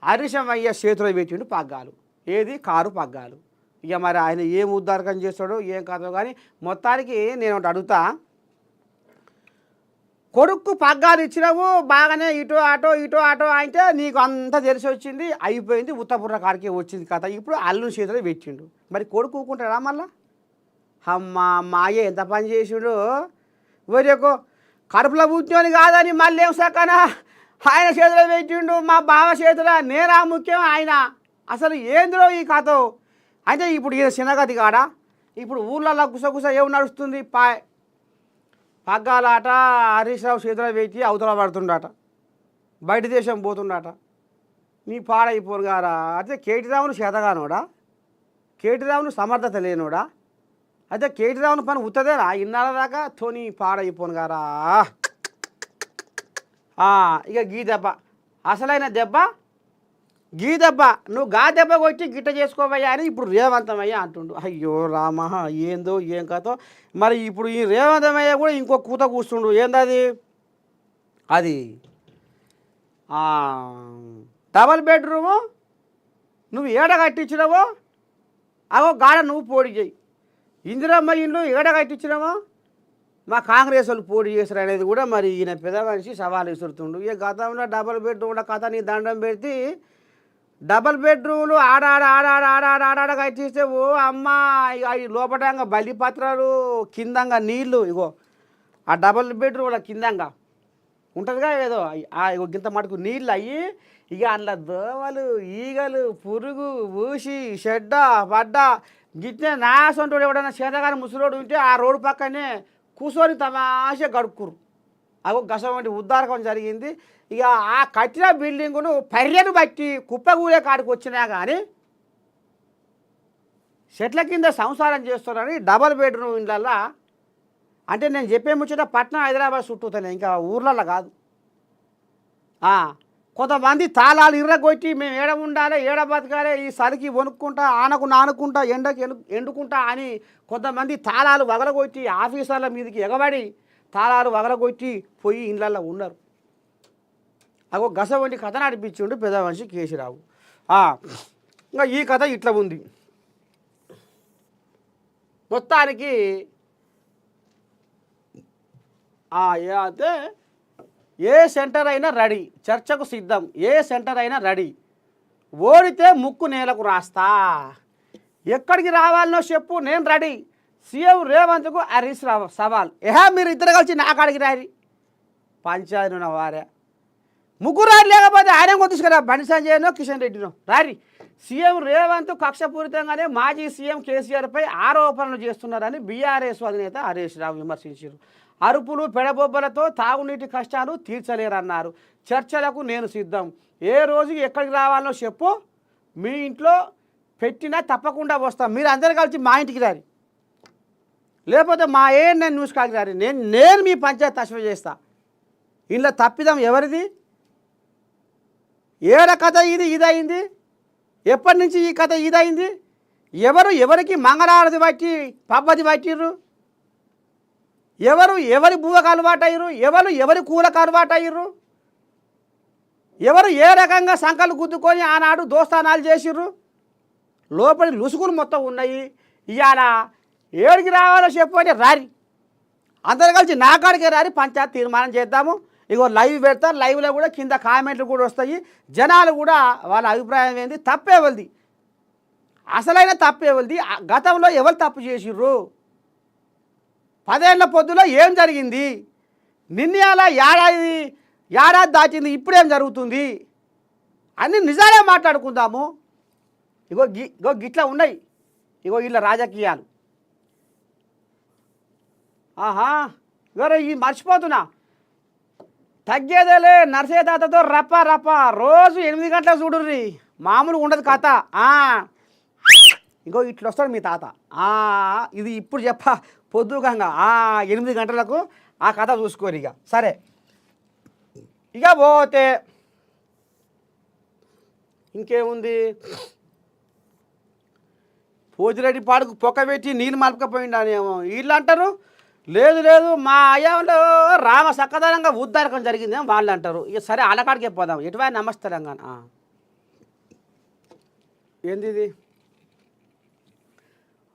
Speaker 1: హరీశమయ్య చేతిలో పెట్టిండు పగ్గాలు. ఏది కారు పగ్గాలు. ఇక మరి ఆయన ఏం ఉద్దారకం చేస్తాడో ఏం కాదో కానీ మొత్తానికి నేను ఒకటి అడుగుతా. కొడుకు పగ్గాలు ఇచ్చినావు బాగానే ఇటో ఆటో అంటే నీకు అంతా తెలిసి వచ్చింది, అయిపోయింది, ఉత్తపుర్ర కాడికి వచ్చింది కథ. ఇప్పుడు అల్లు చేతిలో పెట్టిండు. మరి కొడుకు ఊకుంటాడా మళ్ళా? అమ్మా మాయ ఎంత పని చేసిండు. ఒరేకో కడుపులో పుట్టినోని కాదని మళ్ళీ ఏం సక్కనా ఆయన చేతిలో పెట్టిండు, మా బావ చేతిలో. నేనా ముఖ్యం ఆయన అసలు ఏందిరో ఈ కథ అంటే. ఇప్పుడు ఈయన చిన్నగతి కాడా? ఇప్పుడు ఊళ్ళల్లో గుసగుస ఏం నడుస్తుంది? పగ్గాలాట హరీష్ రావు చేతిలో పెట్టి అవతల పడుతుండట, బయట దేశం పోతుండట. నీ పాడైపోరు గారా. అయితే కేటీ రావును చేతగానోడా, కేటీ రావును సమర్థత లేనోడా? అయితే కేటీ రావును పని ఉత్తదేనా ఇన్నాళ్ళ దాకా? తోని పాడైపోను గారా. ఇక గీ దెబ్బ అసలైన దెబ్బ, గీ దెబ్బ. నువ్వు గా దెబ్బ కొట్టి గిట్ట చేసుకోవయ్యా అని ఇప్పుడు రేవంతమయ్య అంటుండు. అయ్యో రామ ఏందో ఏం కథో. మరి ఇప్పుడు ఈ రేవంతమయ్య కూడా ఇంకో కూత కూర్చుండు. ఏందది? అది డబల్ బెడ్రూము నువ్వు ఏడ కట్టించినావో అవో గాడ నువ్వు పోటీ చేయి. ఇందిరమ్మ ఇల్లు ఏడ కట్టించినావో మా కాంగ్రెస్ వాళ్ళు పోటీ చేశారు అనేది కూడా మరి ఈయన పెద్ద మనిషి సవాలు విసురుతుండు. ఇక గతంలో డబల్ బెడ్రూమ్ల కథ నీ దండం పెడితే డబల్ బెడ్రూమ్లు ఆడాడ కట్టిస్తే ఓ అమ్మ ఇక ఈ లోపటంగా బలిపత్రాలు కిందంగా నీళ్ళు. ఇగో ఆ డబల్ బెడ్రూమ్ల కిందంగా ఉంటుందిగా ఏదో ఇగో గింత మటుకు నీళ్ళు అయ్యి ఇక అందులో దోమలు ఈగలు పురుగు ఊసి షెడ్డ పడ్డ గిట్నే నాసంటోడు ఎవడన్నా చేతగాని ముసలోడు ఉంటే ఆ రోడ్డు పక్కనే కూర్చొని తమాష గడుక్కురు. అగో గసం వంటి ఉద్దారకం జరిగింది. ఇక ఆ కట్టిన బిల్డింగును పర్యను బట్టి కుప్పగూలే కాడికి వచ్చినా కానీ చెట్ల కింద సంసారం చేస్తున్నారని డబల్ బెడ్రూమ్ ఇళ్ళల్లో. అంటే నేను చెప్పే ముచ్చట పట్నం హైదరాబాద్ చుట్టూతానే, ఇంకా ఊర్లలో కాదు. కొంతమంది తాళాలు ఇర్రగొట్టి మేము ఏడ ఉండాలి ఏడ బతకాలి ఈ సరికి వణుక్కుంటా ఆనకు నానుకుంటా ఎండకి ఎండుకుంటా అని కొంతమంది తాళాలు వగలగొట్టి ఆఫీసర్ల మీదకి ఎగబడి తాళాలు వగలగొట్టి పోయి ఇళ్ళల్లో ఉన్నారు. అగో గస వంటి కథ నడిపించిండు పెద్ద మనిషి కేసీరావు. ఇంకా ఈ కథ ఇట్లా ఉంది. మొత్తానికి అయితే ఏ సెంటర్ అయినా రెడీ, చర్చకు సిద్ధం, ఏ సెంటర్ అయినా రెడీ, ఓడితే ముక్కు నేలకు రాస్తా, ఎక్కడికి రావాలనో చెప్పు నేను రెడీ, సీఎం రేవంత్కు హరీష్ రావు సవాల్. మీరు ఇద్దరు కలిసి నా కాడికి రారి పంచాయతీ వారే ముగ్గురు రారు, లేకపోతే ఆయన కొద్దిసుకురా బండి సంజయ్నో కిషన్ రెడ్డినో రారి. సీఎం రేవంత్ కక్షపూరితంగానే మాజీ సీఎం కేసీఆర్పై ఆరోపణలు చేస్తున్నారని బీఆర్ఎస్ అధినేత హరీష్ రావు విమర్శించారు. అరుపులు పెడబొబ్బలతో తాగునీటి కష్టాలు తీర్చలేరన్నారు. చర్చలకు నేను సిద్ధం. ఏ రోజుకి ఎక్కడికి రావాలో చెప్పు, మీ ఇంట్లో పెట్టినా తప్పకుండా వస్తాం. మీరు అందరు కలిసి మా ఇంటికి రారి, లేకపోతే మా ఏఎన్ఎన్ న్యూస్ కాడికి రారి. నేను మీ పంచాయతీ తస్వ చేస్తా. ఇంట్లో తప్పిదం ఎవరిది? ఏడ కథ ఇదయింది? ఎప్పటి నుంచి ఈ కథ ఇదయింది? ఎవరికి మంగళారతి పట్టి పబ్బది పట్టిర్రు? ఎవరి బువ్వకు అలవాటు అయ్యారు? ఎవరి కూలకు అలవాటు అయ్యారు? ఏ రకంగా సంకలు గుద్దుకొని ఆనాడు దోస్తానాలు చేసిర్రు? లోపలి లుసుకులు మొత్తం ఉన్నాయి. ఇవాళ ఏడికి రావాలో చెప్పు అంటే రారి, అందరు కలిసి నా కాడికే రారి, పంచాయతీ తీర్మానం చేద్దాము. ఇగో లైవ్ పెడతారు, లైవ్లో కూడా కింద కామెంట్లు కూడా వస్తాయి. జనాలు కూడా వాళ్ళ అభిప్రాయం ఏంది, తప్పేవల్ది, అసలైన తప్పేవల్ది, గతంలో ఎవరు తప్పు చేసిర్రు, 10 ఏళ్ల పొద్దులో ఏం జరిగింది, నిన్న ఏడాది దాటింది, ఇప్పుడేం జరుగుతుంది అన్ని నిజాలే మాట్లాడుకుందాము. ఇగో గిట్లా ఉన్నాయి ఇగో వీళ్ళ రాజకీయాలు. ఇగో ఈ మర్చిపోతున్నా, తగ్గేదేలే నర్సయ్య తాతతో రప్ప రోజు 8 గంటలకు చూడుర్రి, మామూలు ఉండదు కథ. ఇంకో ఇట్లా వస్తాడు మీ తాత. ఇది ఇప్పుడు పొద్దుగంగా 8 గంటలకు ఆ కథ చూసుకోరు. ఇక సరే, ఇక పోతే ఇంకేముంది, పోజిరెడ్డి పాడుకు పొక్క పెట్టి నీళ్ళు మలపకపోయిండానేమో వీళ్ళు అంటారు. లేదు మా అయ్యంలో రామ సక్కదనంగా ఉద్దారకం జరిగిందేమో వాళ్ళు అంటారు. ఇక సరే అలకాడికి పోదాం. ఎటువై నమస్తే తెలంగాణ. ఏంది ఇది?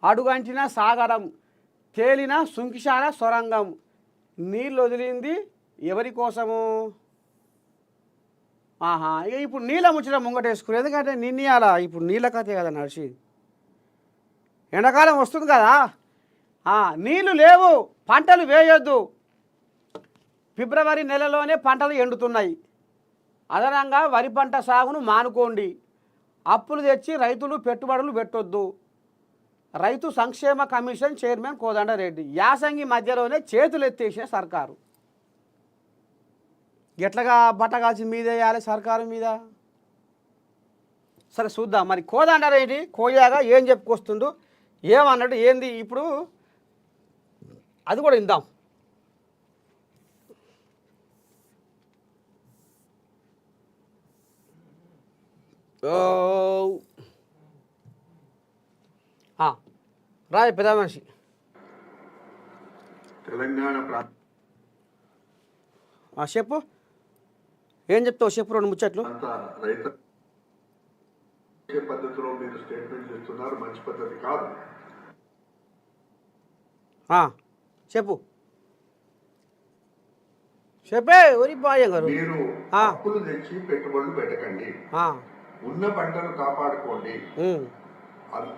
Speaker 1: అడుగంటిన సాగరం, తేలిన సుంకిశాల సొరంగం, నీళ్ళు వదిలింది ఎవరి కోసము? ఇక ఇప్పుడు నీళ్ళ ముచ్చట ముంగటేసుకుని, ఎందుకంటే నిన్నయాల ఇప్పుడు నీళ్ళ కథే కదా నడిచి, ఎండాకాలం వస్తుంది కదా, నీళ్ళు లేవు, పంటలు వేయొద్దు. ఫిబ్రవరి నెలలోనే పంటలు ఎండుతున్నాయి. అదనంగా వరి పంట సాగును మానుకోండి. అప్పులు తెచ్చి రైతులు పెట్టుబడులు పెట్టొద్దు. రైతు సంక్షేమ కమిషన్ చైర్మన్ కోదండరెడ్డి. యాసంగి మధ్యలోనే చేతులు ఎత్తేసిన సర్కారు. ఎట్లాగా బట్టగాల్సి మీదేయాలి సర్కారు మీద? సరే చూద్దాం మరి. కోదండరెడ్డి కోయాగా ఏం చెప్పుకొస్తుందో, ఏమన్నాడు, ఏంది ఇప్పుడు అది కూడా ఇందాం. రాయ పెద్ద మనిషి.
Speaker 2: తెలంగాణ
Speaker 1: చెప్పు, ఏం చెప్తావు చెప్పు, 2 ముచ్చట్లు.
Speaker 2: రైతు పద్ధతిలో మీరు స్టేట్మెంట్ చేస్తున్నారు, మంచి పద్ధతి కాదు.
Speaker 1: చెప్పే ఒరి బాయం గారు.
Speaker 2: మీరు అప్పులు తెచ్చి పెట్టుబడులు పెట్టకండి, ఉన్న పంటను కాపాడుకోండి.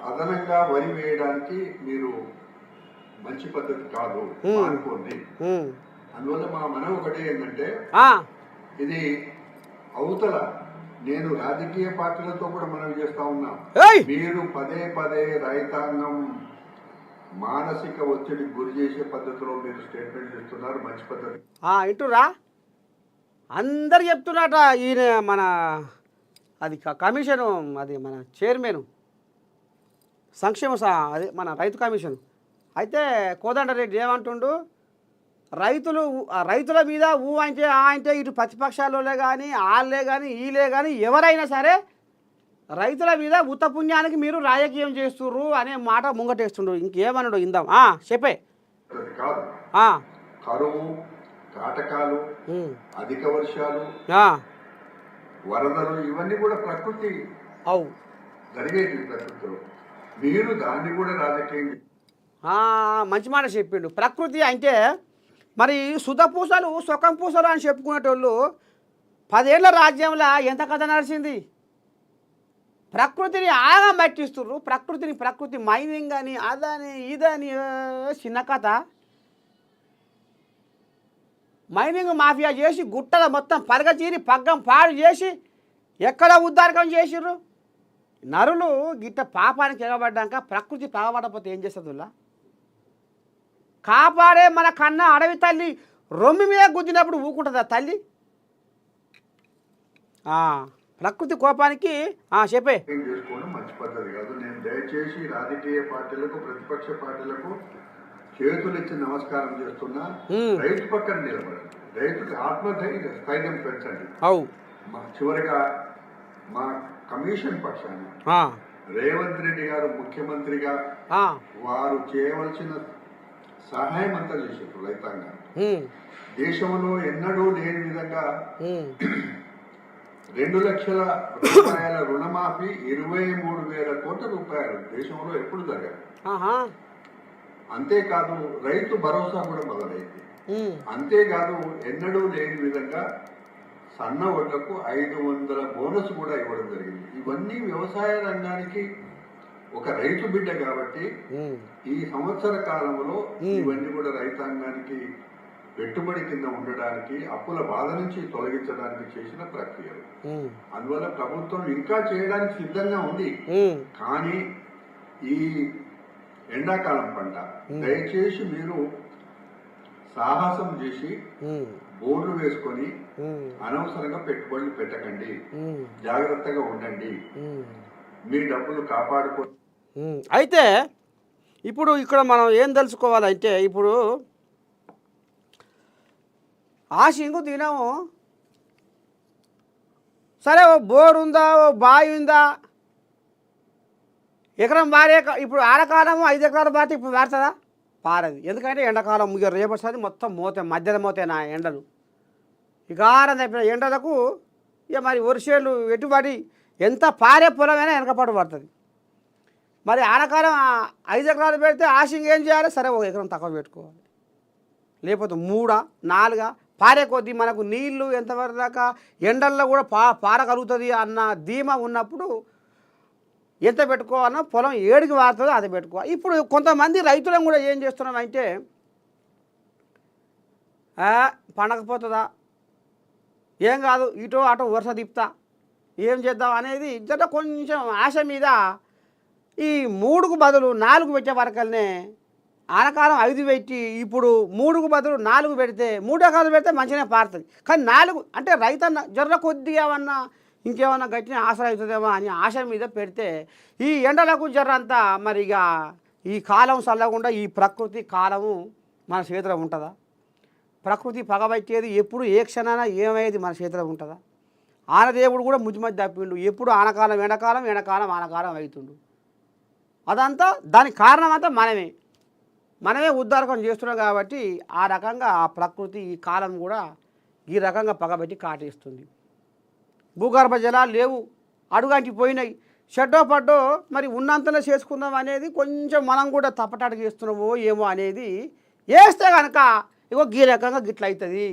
Speaker 2: అదనంగా వరి వేయడానికి మీరు మంచి పద్ధతి కాదు, అనుకోండి. అందువల్ల మా మనం ఒకటి ఏంటంటే, ఇది అవతల నేను రాజకీయ పార్టీలతో కూడా మనం చేస్తా ఉన్నా, మీరు పదే రైతాంగం మానసిక ఒత్తిడి గురి చేసే పద్ధతిలో మీరు స్టేట్మెంట్ చేస్తున్నారు, మంచి పద్ధతి.
Speaker 1: ఇంటురా అందరు చెప్తున్నట. ఈయన మన అది కమిషను, అది మన చైర్మన్ సంక్షేమ అది మన రైతు కమిషన్. అయితే కోదండరెడ్డి ఏమంటుండు, రైతుల మీద అంటే ఇటు ప్రతిపక్షాలే కానీ వాళ్ళే కానీ వీళ్ళే కానీ ఎవరైనా సరే రైతుల మీద ఉత్తపుణ్యానికి మీరు రాజకీయం చేస్తుర్రు అనే మాట ముంగటేస్తుండ్రు. ఇంకేమన్నాడు ఇందాం, చెప్పే.
Speaker 2: కాదు, కరువు, కాటకాలు, అధిక వర్షాలు, వరదలు, ఇవన్నీ కూడా ప్రకృతి జరిగేది. ప్రకృతిలో మీరు దాన్ని కూడా రాజకీయం.
Speaker 1: మంచి మాట చెప్పిండు. ప్రకృతి అంటే మరి సుధపూసలు సుఖం పూసలు అని చెప్పుకునేటోళ్ళు 10 ఏళ్ల రాజ్యంలో ఎంత కథ నడిచింది. ప్రకృతిని ఆగా మట్టిస్తుర్రు. ప్రకృతి మైనింగ్ అని అదని ఇదని చిన్న కథ. మైనింగ్ మాఫియా చేసి గుట్టల మొత్తం పరగచీరి పగ్గం పాడు చేసి ఎక్కడ ఉద్దారకం చేసిర్రు. నరులు గిట్ట పాపానికి ఎగబడ్డాక ప్రకృతి పగబడకపోతే ఏం చేస్తుందిలా? కాపాడే మన కన్న అడవి తల్లి రొమ్మి మీద గుద్దినప్పుడు ఊకుంటుందా తల్లి? ప్రకృతి కోపానికి చెప్పే
Speaker 4: చేసుకోవడం మంచి పద్ధతి కాదు. నేను దయచేసి రాజకీయ పార్టీలకు ప్రతిపక్ష పార్టీలకు చేతులు ఇచ్చి నమస్కారం చేస్తున్నా. రైతు పక్కన నిలబడండి, రైతుకి ఆత్మధైర్యం పెంచండి. చివరిగా మా కమిషన్ పక్షాన రేవంత్ రెడ్డి గారు ముఖ్యమంత్రిగా వారు చేయవలసిన సహాయం అంతా చేశారు రైతాంగాన్ని. దేశంలో ఎన్నడూ లేని విధంగా 2 లక్షల రూపాయల రుణమాఫీ 23,000 కోట్ల రూపాయలు దేశంలో ఎప్పుడు జరగాలి. అంతేకాదు రైతు భరోసా కూడా మొదలైంది. అంతేకాదు ఎన్నడూ లేని విధంగా సన్న వడ్లకు 500 బోనస్ కూడా ఇవ్వడం జరిగింది. ఇవన్నీ వ్యవసాయ రంగానికి ఒక రైతు బిడ్డ కాబట్టి ఈ సంవత్సర కాలంలో ఇవన్నీ కూడా రైతాంగానికి పెట్టుబడి కింద ఉండడానికి, అప్పుల బాధ నుంచి తొలగించడానికి చేసిన ప్రక్రియలు. అందువల్ల ప్రభుత్వం ఇంకా చేయడానికి సిద్ధంగా ఉంది. కానీ ఈ ఎండాకాలం పంట దయచేసి మీరు సాహసం చేసి బోర్డులు వేసుకొని అనవసరంగా పెట్టుబడులు పెట్టకండి, జాగ్రత్తగా ఉండండి, మీ డబ్బులు కాపాడుకో.
Speaker 1: అయితే ఇప్పుడు ఇక్కడ మనం ఏం తెలుసుకోవాలంటే, ఇప్పుడు ఆశింగు తినము సరే, ఓ బోర్ ఉందా, ఓ బావి ఉందా, ఎకరం భార్య ఇప్పుడు ఆడకాలము 5 ఎకరాలు పారితే ఇప్పుడు పారుతుందా? పారది. ఎందుకంటే ఎండాకాలం ఇక రేపటి మొత్తం మోతే మధ్యలో మోతే నా ఎండలు ఇక ఆరదైపోయిన ఎండలకు ఇక మరి వర్షాలు ఎటుబడి ఎంత పారే పొలమైనా వెనకపాటు పడుతుంది. మరి ఆనకాలం 5 ఎకరాలు పెడితే ఆశింగ్ ఏం చేయాలి? సరే, 1 ఎకరం తక్కువ పెట్టుకోవాలి, లేకపోతే 3, 4 పారే కొద్దీ మనకు నీళ్లు ఎంతవరకు దాకా ఎండల్లో కూడా పారగలుగుతుంది అన్న ధీమా ఉన్నప్పుడు ఎంత పెట్టుకోవాలన్నా పొలం ఏడికి వారుతుందో అది పెట్టుకోవాలి. ఇప్పుడు కొంతమంది రైతులను కూడా ఏం చేస్తున్నామంటే, పండకపోతుందా, ఏం కాదు, ఇటో అటో వరుస తిప్పుతా, ఏం చేద్దాం అనేది జర కొంచెం ఆశ మీద ఈ 3కు బదులు 4 పెట్టే వరకల్నే ఆనకాలం 5 పెట్టి ఇప్పుడు 3కు బదులు 4 పెడితే 3 ఎకరాలు పెడితే మంచిగానే పారుతుంది. కానీ 4 అంటే రైతన్న జర్ర కొద్దిగా ఏమన్నా ఇంకేమన్నా గట్టిన ఆశ అవుతుందేమో అని ఆశ మీద పెడితే ఈ ఎండలకు జర్ర అంతా మరి ఇక ఈ కాలం చల్లకుండా ఈ ప్రకృతి కాలము మన చేతిలో ఉంటుందా? ప్రకృతి పగబట్టేది ఎప్పుడు ఏ క్షణాన ఏమయ్యేది మన చేతిలో ఉంటుందా? ఆనదేవుడు కూడా ముజ్జిమధ్య తప్పిండు, ఎప్పుడు ఆనకాలం ఎండాకాలం, ఎండాకాలం ఆనకాలం అవుతుండు. అదంతా దానికి కారణం అంతా మనమే ఉద్దారకం చేస్తున్నాం కాబట్టి ఆ రకంగా ఆ ప్రకృతి ఈ కాలం కూడా ఈ రకంగా పగబెట్టి కాటేస్తుంది. భూగర్భ జలాలు లేవు, అడుగంటి పోయినాయి, షెడ్డో పడ్డో మరి ఉన్నంతలో చేసుకుందాం అనేది కొంచెం మనం కూడా తప్పటాటు చేస్తున్నామో ఏమో అనేది వేస్తే కనుక ఇగో ఈ రకంగా గిట్ల అవుతుంది,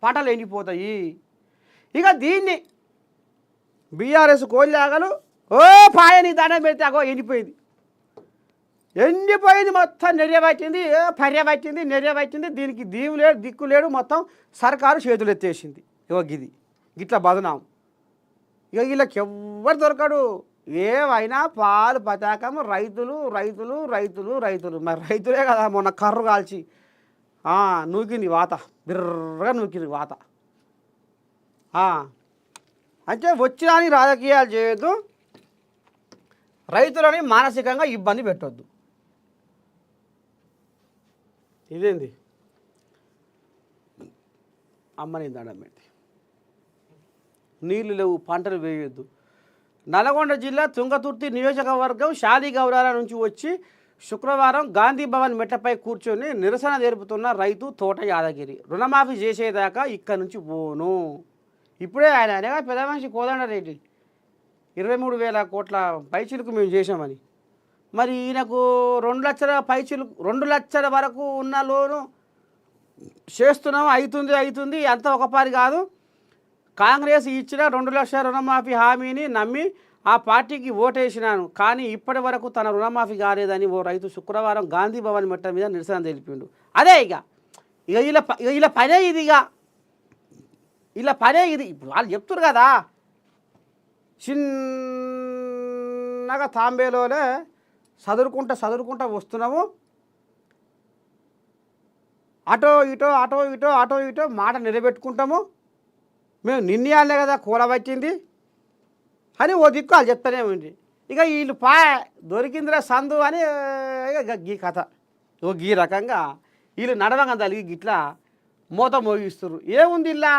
Speaker 1: పంటలు ఎండిపోతాయి. ఇక దీన్ని బీఆర్ఎస్ కోళ్ళాగలు ఓ పాయని దానం పెడితే అగో ఎండిపోయింది మొత్తం నెర్యబట్టింది, పర్యబట్టింది, నెర్యబట్టింది. దీనికి దీవు లేడు, దిక్కు లేడు, మొత్తం సర్కారు చేతులు ఎత్తేసింది. ఇగో గిట్లా బదునాం. ఇక వీళ్ళకి ఎవ్వరు దొరకడు. ఏమైనా పాలు పతాకము రైతులు రైతులు రైతులు రైతులు. మరి రైతులే కదా మొన్న కర్రు కాల్చి నూకింది వాత, బిర్రగా నూకింది వాత. అంటే వచ్చినాని రాజకీయాలు చేయొద్దు, రైతులని మానసికంగా ఇబ్బంది పెట్టొద్దు. ఇదేంది అమ్మని దండం పెట్టి నీళ్లు లేవు, పంటలు వేయొద్దు. నల్గొండ జిల్లా తుంగతుర్తి నియోజకవర్గం షాదీగౌరాల నుంచి వచ్చి శుక్రవారం గాంధీ భవన్ మెట్టపై కూర్చొని నిరసన జరుపుతున్న రైతు తోట యాదగిరి. రుణమాఫీ చేసేదాకా ఇక్కడి నుంచి పోను. ఇప్పుడే ఆయన అనేగా పెద్ద మనిషి కోదండరెడ్డి 23,000 కోట్ల పైచిలకు మేము చేసామని. మరి ఈయనకు 2 లక్షల పైచిలకు 2 లక్షల వరకు ఉన్న లోను చేస్తున్నాం, అవుతుంది అంత ఒకపారి కాదు. కాంగ్రెస్ ఇచ్చిన 2 లక్షల రుణమాఫీ హామీని నమ్మి ఆ పార్టీకి ఓటేసినాను, కానీ ఇప్పటి వరకు తన రుణమాఫీ కాలేదని ఓ రైతు శుక్రవారం గాంధీ భవన్ మెట్ట మీద నిరసన తెలిపిండు. అదే ఇక ఇలా పనే ఇది ఇలా పనే ఇది. ఇప్పుడు వాళ్ళు చెప్తున్నారు కదా, చిన్నగా తాంబేలోనే చదువుకుంటా వస్తున్నాము, అటో ఇటో మాట నిలబెట్టుకుంటాము, మేము నిర్ణయాలే కదా కూలబట్టింది అని ఓ దిక్కు వాళ్ళు చెప్తానే ఉంది. ఇక వీళ్ళు దొరికిందిరా సందు అని ఇక గీ కథ గీ రకంగా వీళ్ళు నడవంగా తలిగి గిట్లా మూత మోగిస్తారు. ఏముంది ఇలా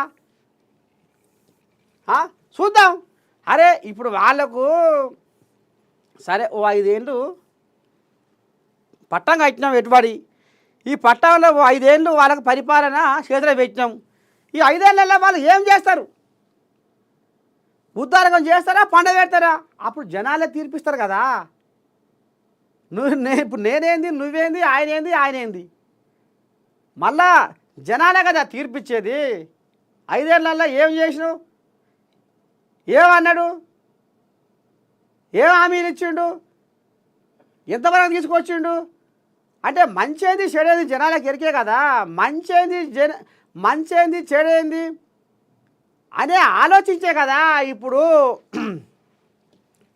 Speaker 1: చూద్దాం. అరే ఇప్పుడు వాళ్ళకు సరే ఓ 5 ఏళ్ళు పట్టం కట్టినాం ఎటుబడి, ఈ పట్టంలో ఓ 5 ఏళ్ళు వాళ్ళకు పరిపాలన చేతిలో పెట్టినాం. ఈ 5 ఏళ్ళల్లో వాళ్ళు ఏం చేస్తారు? ఉద్దారకం చేస్తారా, పండగ పెడతారా? అప్పుడు జనాలే తీర్పిస్తారు కదా. ఇప్పుడు నేనేంది, నువ్వేంది, ఆయనేంది మళ్ళా జనాలే కదా తీర్పిచ్చేది. 5 ఏళ్ళల్లో ఏం చేసినావు, ఏమన్నాడు, ఏం హామీలు ఇచ్చిండు, ఎంతవరకు తీసుకొచ్చిండు అంటే మంచేది చెడేది జనాలకు ఎరికే కదా. మంచేంది చెడేంది అనే ఆలోచించే కదా. ఇప్పుడు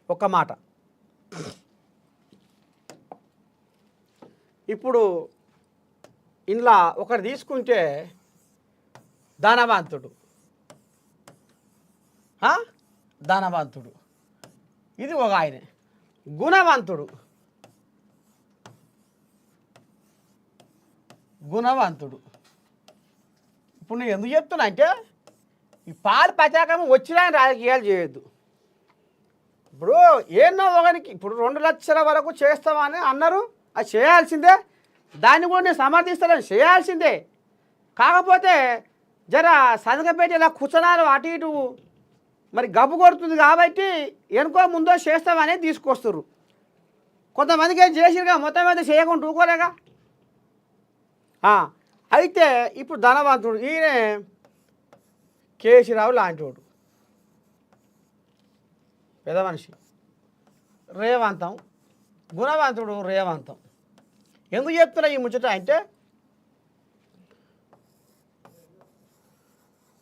Speaker 1: ఒక మాట, ఇప్పుడు ఇంట్లో ఒకటి తీసుకుంటే ధనవంతుడు, ఇది ఒక ఆయన గుణవంతుడు. ఇప్పుడు నేను ఎందుకు చెప్తున్నా అంటే, ఈ పాలు పచాకం వచ్చినా రాజకీయాలు చేయొద్దు. ఇప్పుడు ఏమో ఒకరికి ఇప్పుడు 2 లక్షల వరకు చేస్తామని అన్నారు, అది చేయాల్సిందే. దాన్ని కూడా నేను సమర్థిస్తాను, చేయాల్సిందే. కాకపోతే జర సందకపెట్టి ఇలా కూర్చొనాలు అటు ఇటు మరి గబ్బు కొడుతుంది కాబట్టి వెనుకో ముందో చేస్తామని తీసుకొస్తారు. కొంతమందికి ఏం చేసిరుగా, మొత్తం మీద చేయకుండా ఊకోలేగా. అయితే ఇప్పుడు ధనవంతుడు ఈయన కేసీరావు లాంటివాడు, పెద్ద మనిషి, రేవంతం, గుణవంతుడు రేవంతం. ఎందుకు చెప్తున్నా ఈ ముచ్చట అంటే,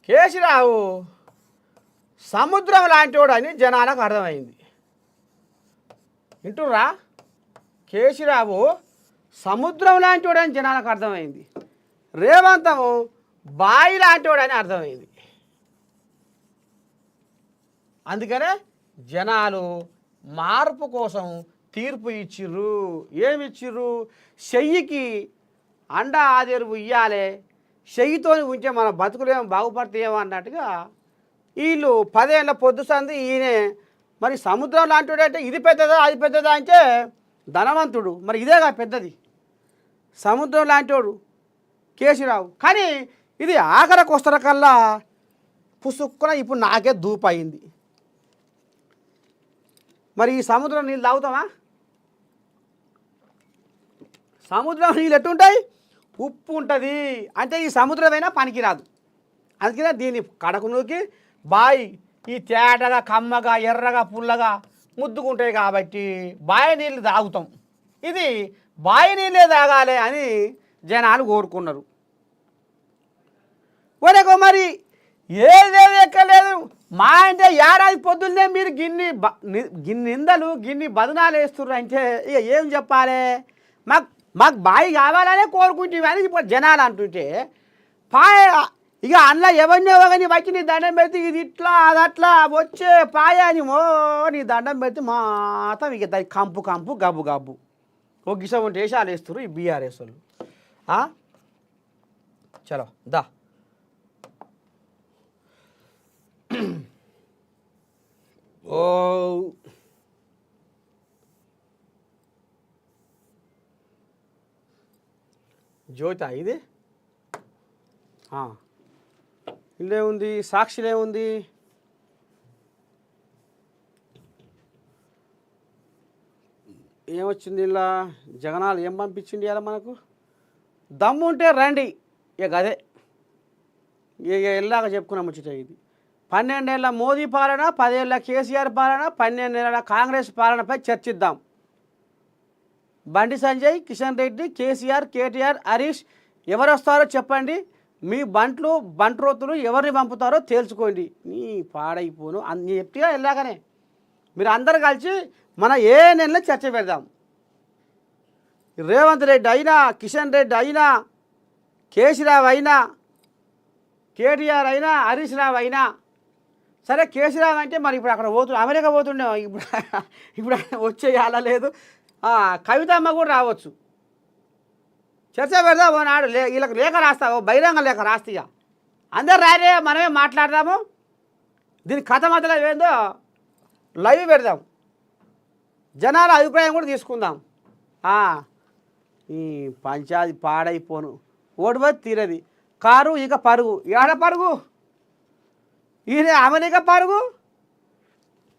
Speaker 1: కేసీరావు సముద్రం లాంటివాడు అని జనాలకు అర్థమైంది. వింటుర్రా? కేసీరావు సముద్రం లాంటివాడు అని జనాలకు అర్థమైంది. రేవంతము బావి లాంటివాడు అని అర్థమైంది. అందుకనే జనాలు మార్పు కోసం తీర్పు ఇచ్చిర్రు. ఏమిచ్చిర్రు? చెయ్యికి అండ ఆదేరువు ఇయ్యాలి, చెయ్యితో ఉంటే మన బతుకులేమో బాగుపడతాయేమో అన్నట్టుగా వీళ్ళు 10 ఏళ్ళ పొద్దు సంది ఈయన మరి సముద్రం లాంటివాడు అంటే ఇది పెద్దదా అది పెద్దదా అంటే ధనవంతుడు, మరి ఇదేగా పెద్దది, సముద్రం లాంటివాడు కేసీరావు. కానీ ఇది ఆఖరికి వస్తున్న కల్లా పుసుక్కున ఇప్పుడు నాకే దూపు అయింది. మరి ఈ సముద్రం నీళ్ళు తాగుతామా? సముద్రం నీళ్ళు ఎట్టుంటాయి? ఉప్పు ఉంటుంది. అంటే ఈ సముద్రమైనా పనికిరాదు. అందుకనే దీన్ని కడకు నూకి బాయి ఈ తేటగా కమ్మగా ఎర్రగా పుల్లగా ముద్దుకుంటాయి కాబట్టి బావి నీళ్ళు తాగుతాం. ఇది బావి నీళ్ళే తాగాలి అని జనాలు కోరుకున్నారు. ఒరేగో మరి ఏదేది ఎక్కలేదు. మా అంటే ఏడాది పొద్దున్నే మీరు గిన్ని నిందలు గిన్ని బదనాలు వేస్తున్నారు అంటే ఇక ఏం చెప్పాలి? మాకు బావి కావాలనే కోరుకుంటే అని ఇప్పుడు జనాలు అంటుంటే ఇక అందులో ఎవరిని వచ్చి నీ దండం పెడితే ఇది ఇట్లా అది అట్లా వచ్చే పాయ అని నీ దండం పెడితే మాత్రం ఇక దానికి కంపు గబ్బు గబ్బు ఒక గిసం ఉంటే వేసాలు వేస్తారు ఈ బీఆర్ఎస్ వాళ్ళు. చలో దా ఓ జ్యోతి ఇది ఇల్లేముంది, సాక్షిలేముంది, ఏమొచ్చింది ఇలా జగనాలు ఏం పంపించింది ఇలా మనకు? దమ్ము ఉంటే రండి. ఇక అదే ఇక ఎల్లాగా చెప్పుకున్నాం ముచ్చట. ఇది 12 ఏళ్ళ మోదీ పాలన, 10 ఏళ్ళ కేసీఆర్ పాలన, 12 ఏళ్ళ కాంగ్రెస్ పాలనపై చర్చిద్దాం. బండి సంజయ్, కిషన్ రెడ్డి, కేసీఆర్, కేటీఆర్, హరీష్ ఎవరు వస్తారో చెప్పండి, మీ బంట్రోతులు ఎవరిని పంపుతారో తేల్చుకోండి. నీ పాడైపోను అన్ని చెప్తేగా వెళ్ళాకనే మీరు అందరు కలిసి మన ఏ నెలలో చర్చ పెడదాం. రేవంత్ రెడ్డి అయినా, కిషన్ రెడ్డి అయినా, కేసీరావు అయినా, కేటీఆర్ అయినా, హరీష్ రావు అయినా సరే. కేసీరావు అంటే మరి ఇప్పుడు అక్కడ అమెరికా పోతుండే, ఇప్పుడు వచ్చేయాల లేదు. కవితమ్మ కూడా రావచ్చు. చర్చ పెడదాం నాడు. వీళ్ళకి లేఖ రాస్తావు, బహిరంగ లేఖ రాస్తీయ. అందరు రారే, మనమే మాట్లాడదాము. దీని కథ మతలో ఏందో లైవ్ పెడదాం, జనాల అభిప్రాయం కూడా తీసుకుందాం. ఈ పంచాయతీ పాడైపోను, ఓడిపోయి తీరది. కారు ఇక పరుగు, ఏడ పరుగు, ఈయన అమెరికా పరుగు.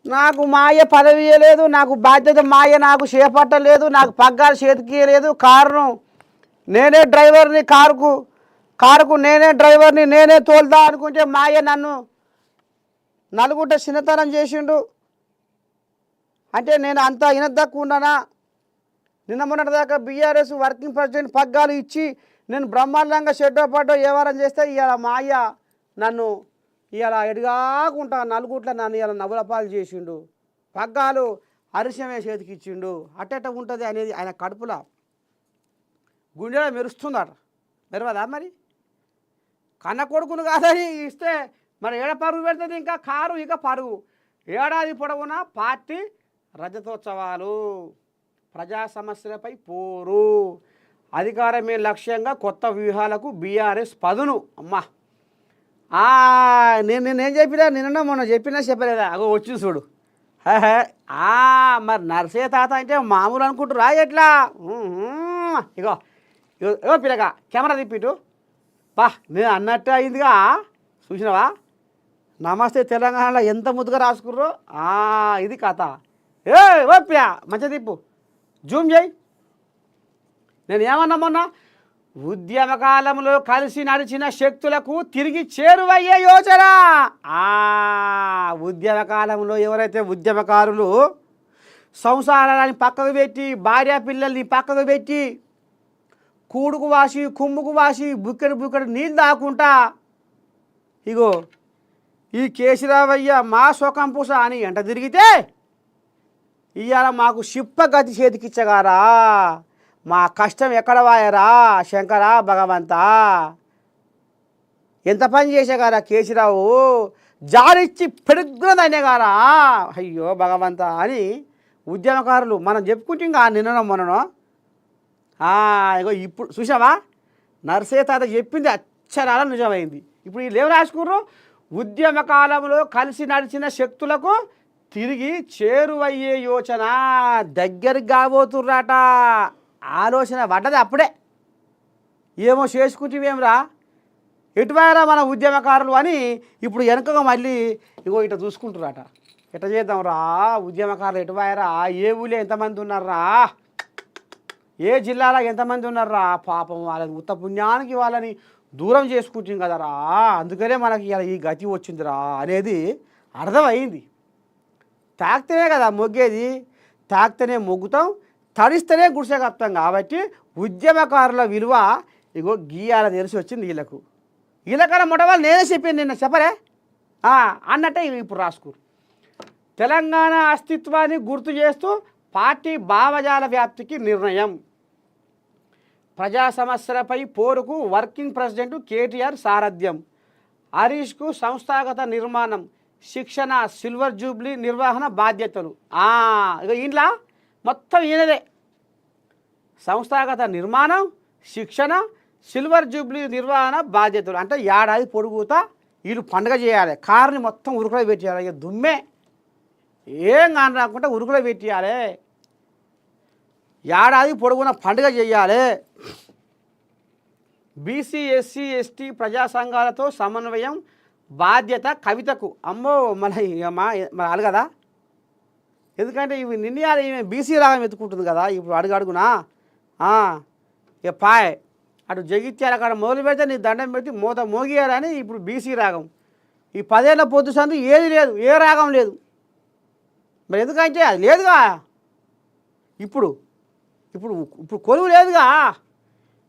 Speaker 1: నాకు మాయ పదవి లేదు, నాకు బాధ్యత మాయ నాకు చేపట్టలేదు, నాకు పగ్గాలు చేతికి లేదు. కారును నేనే డ్రైవర్ని, కారుకు నేనే డ్రైవర్ని, నేనే తోలుదా అనుకుంటే మాయ నన్ను నలుగుంట చిన్నతనం చేసిండు. అంటే నేను అంతా ఇనద్దక్కున్నానా? నిన్న మొన్నటిదాకా బీఆర్ఎస్ వర్కింగ్ ప్రెసిడెంట్ పగ్గాలు ఇచ్చి నేను బ్రహ్మాండంగా షెడ్డో పడ్డో వ్యవహారం చేస్తే ఇవాళ మాయ నన్ను ఇవాళ ఎడుగాకుంటా నలుగుట్ల నన్ను ఇవాళ నవ్వులపాలు చేసిండు. పగ్గాలు అరిసమే చేతికి ఇచ్చిండు. అట్టెట్ట ఉంటుంది అనేది ఆయన కడుపులో గుండెలో మెరుస్తుందట. మెరవదా మరి? కన్న కొడుకును కాదని ఇస్తే మరి ఏడ పరుగు పెడుతుంది? ఇంకా కారు ఇక పరుగు. ఏడాది పొడవునా పార్టీ రజతోత్సవాలు, ప్రజా సమస్యలపై పోరు, అధికారమే లక్ష్యంగా కొత్త వ్యూహాలకు బీఆర్ఎస్ పదును. అమ్మా నేనేం చెప్పినా, మొన్న చెప్పలేదా? అగో వచ్చి చూడు. మరి నర్సే తాత అంటే మామూలు అనుకుంటురా ఎట్లా? ఇగో ఇగో పిల్లగా కెమెరా తిప్పిటు బా, నేను అన్నట్టు అయిందిగా. చూసినావా? నమస్తే తెలంగాణలో ఎంత ముద్దుగా రాసుకుర్రో. ఇది కథ. ఓ పిల్ల మంచిగా తిప్పు, జూమ్ చేయి. నేను ఏమన్నా మొన్న ఉద్యమకాలంలో కలిసి నడిచిన శక్తులకు తిరిగి చేరువయ్యే యోచన. ఉద్యమకాలంలో ఎవరైతే ఉద్యమకారులు సంసారాన్ని పక్కకు పెట్టి, భార్య పిల్లల్ని పక్కకు పెట్టి, కూడుకు వాసి కుమ్ముకు వాసి బుక్కెడు నీళ్ళు దాకుంటా ఇగో ఈ కేసీరావయ్య మా శోకంపూస అని ఎంట తిరిగితే ఇవాళ మాకు శిప్పగతి చేతికిచ్చగారా, మా కష్టం ఎక్కడ వాయరా శంకరా భగవంతా, ఎంత పని చేసేగారా కేసీరావు, జారిచ్చి పెడుగునదనేగారా అయ్యో భగవంతా అని ఉద్యమకారులు మనం చెప్పుకుంటే ఇంకా నిన్న మొన్ననో. ఇగో ఇప్పుడు చూసావా? నర్సే తాత చెప్పింది అక్షరాల నిజమైంది. ఇప్పుడు వీళ్ళు ఏం రాసుకుర్రు? ఉద్యమ కాలంలో కలిసి నడిచిన శక్తులకు తిరిగి చేరువయ్యే యోచన, దగ్గరికి కాబోతుర్రాట. ఆలోచన పడ్డది అప్పుడే. ఏమో చేసుకుంటేవేమిరా, ఎటువైరా మన ఉద్యమకారులు అని ఇప్పుడు వెనకగా మళ్ళీ ఇగో ఇట్లా చూసుకుంటురాట. ఎట్లా చేద్దాం రా ఉద్యమకారులు, ఎటువైరా, ఏ ఊళ్ళో ఎంతమంది ఉన్నారా, ఏ జిల్లాలో ఎంతమంది ఉన్నారా, పాపం వాళ్ళని ఉత్త పుణ్యానికి వాళ్ళని దూరం చేసుకుంటాం కదరా, అందుకనే మనకి ఈ గతి వచ్చిందిరా అనేది అర్థమైంది. తాకితేనే కదా మొగ్గేది, తాకితేనే మొగ్గుతాం, తడిస్తేనే గుడిసె కప్తాం. కాబట్టి ఉద్యమకారుల విలువ ఇగో గీయాల తెలిసి వచ్చింది వీళ్ళకు. వీళ్ళకన్నా మొట్టవాళ్ళు నేనే చెప్పాను, నిన్న చెప్పలే అన్నట్టే ఇప్పుడు రాసుకురు. తెలంగాణ అస్తిత్వాన్ని గుర్తు చేస్తూ పార్టీ భావజాల వ్యాప్తికి నిర్ణయం, ప్రజా సమస్యలపై పోరుకు వర్కింగ్ ప్రెసిడెంట్ కేటీఆర్ సారథ్యం, హరీష్కు సంస్థాగత నిర్మాణం, శిక్షణ, సిల్వర్ జూబ్లీ నిర్వహణ బాధ్యతలు. ఇక ఇంట్లో మొత్తం ఈయనదే. సంస్థాగత నిర్మాణం, శిక్షణ, సిల్వర్ జూబ్లీ నిర్వహణ బాధ్యతలు. అంటే ఏడాది పొడుగుతా వీళ్ళు పండుగ చేయాలి. కారుని మొత్తం ఉరుకులో పెట్టేయాలి. ఇక దుమ్మే ఏం కాని రాకుండా ఉరుకులో పెట్టేయాలి. ఏడాది పొడుగున పండుగ చేయాలి. బీసీ ఎస్సీ ఎస్టీ ప్రజా సంఘాలతో సమన్వయం బాధ్యత కవితకు. అమ్మో మరి అలు కదా, ఎందుకంటే ఇవి నిర్ణయాలు ఈమె బీసీ రాగం ఎత్తుకుంటుంది కదా ఇప్పుడు అడుగునా. ఇక పాయ్ అటు జగిత్యాల అక్కడ మొదలు పెడితే నీ దండం పెట్టి మోత మోగియాలని ఇప్పుడు బీసీ రాగం. ఈ 10 ఏళ్ళ పొద్దు సందు ఏది లేదు, ఏ రాగం లేదు. మరి ఎందుకంటే అది లేదుగా, ఇప్పుడు ఇప్పుడు ఇప్పుడు కొలువు లేదుగా.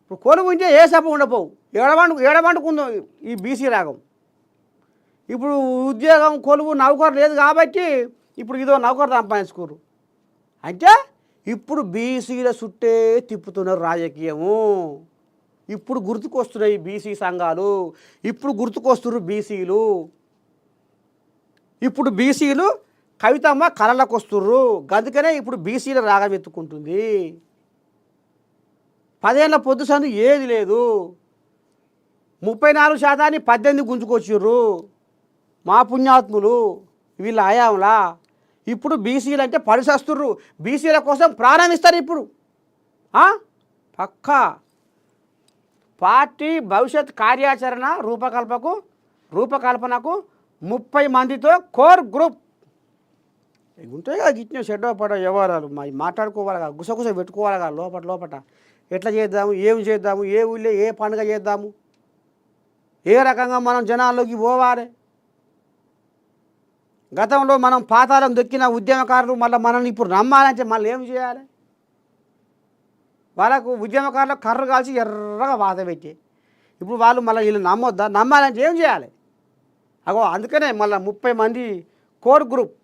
Speaker 1: ఇప్పుడు కొలువు ఉంటే ఏ సభ ఉండపోవు ఏడబండుకుందో ఈ బీసీ రాగం. ఇప్పుడు ఉద్యోగం కొలువు నౌకరు లేదు కాబట్టి ఇప్పుడు ఇదో నౌకరు సంపాదించుకోరు. అంటే ఇప్పుడు బీసీల చుట్టే తిప్పుతున్నారు రాజకీయము. ఇప్పుడు గుర్తుకొస్తున్నాయి బీసీ సంఘాలు, ఇప్పుడు గుర్తుకొస్తున్నారు బీసీలు. ఇప్పుడు బీసీలు కవితమ్మ కళలకు వస్తుర్రు. అందుకనే ఇప్పుడు బీసీల రాగం ఎత్తుకుంటుంది. 10 ఏళ్ళ పొద్దు సందు ఏది లేదు. 34% 18 గుంజుకొచ్చిర్రు మా పుణ్యాత్ములు వీళ్ళ ఆయాంలా. ఇప్పుడు బీసీలు అంటే పరిసస్తుర్రు. బీసీల కోసం ప్రారంభిస్తారు ఇప్పుడు పక్కా. పార్టీ భవిష్యత్ కార్యాచరణ రూపకల్పనకు 30 మందితో కోర్ గ్రూప్ ఉంటాయి కదా. గిట్టిన షెడ్డో పడో వ్యవహారాలు మాట్లాడుకోవాలిగా, గుసగుస పెట్టుకోవాలిగా లోపట. ఎట్లా చేద్దాము, ఏం చేద్దాము, ఏ ఊళ్ళో ఏ పండుగ చేద్దాము, ఏ రకంగా మనం జనాల్లోకి పోవాలి. గతంలో మనం పాతాళం దొక్కిన ఉద్యమకారులు మళ్ళీ మనల్ని ఇప్పుడు నమ్మాలంటే మళ్ళీ ఏం చేయాలి? వాళ్ళకు ఉద్యమకారులకు కర్ర కాల్చి ఎర్రగా వాత పెట్టి ఇప్పుడు వాళ్ళు మళ్ళీ వీళ్ళు నమ్మొద్దా? నమ్మాలంటే ఏం చేయాలి? అందుకనే మళ్ళీ 30 మంది కోర్ గ్రూప్.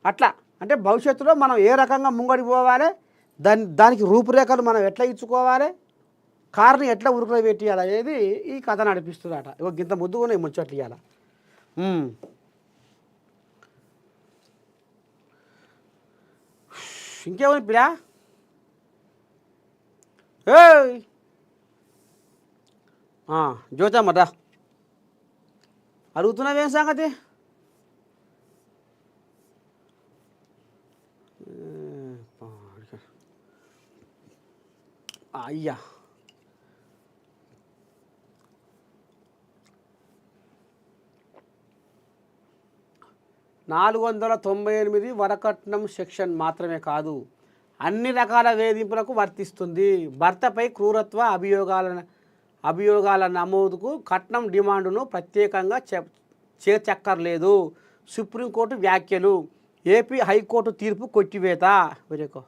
Speaker 1: అట్లా అంటే భవిష్యత్తులో మనం ఏ రకంగా ముంగడికి పోవాలి, దానికి రూపురేఖలు మనం ఎట్లా ఇచ్చుకోవాలి, కారుని ఎట్లా ఉరుకులో పెట్టియాలి అనేది ఈ కథ నడిపిస్తుందట. ఇంత ముద్దుగానే ముచ్చట్లు ఇవ్వాలి. ఇంకేమని పిలా జ్యోతమ్మదా అడుగుతున్నావేం సంగతి? అయ్యా 498 వరకట్నం సెక్షన్ మాత్రమే కాదు, అన్ని రకాల వేధింపులకు వర్తిస్తుంది. భర్తపై క్రూరత్వ అభియోగాల నమోదుకు కట్నం డిమాండును ప్రత్యేకంగా చేర్చక్కర్లేదు. సుప్రీంకోర్టు వ్యాఖ్యలు. ఏపీ హైకోర్టు తీర్పు కొట్టివేత. వెరేకో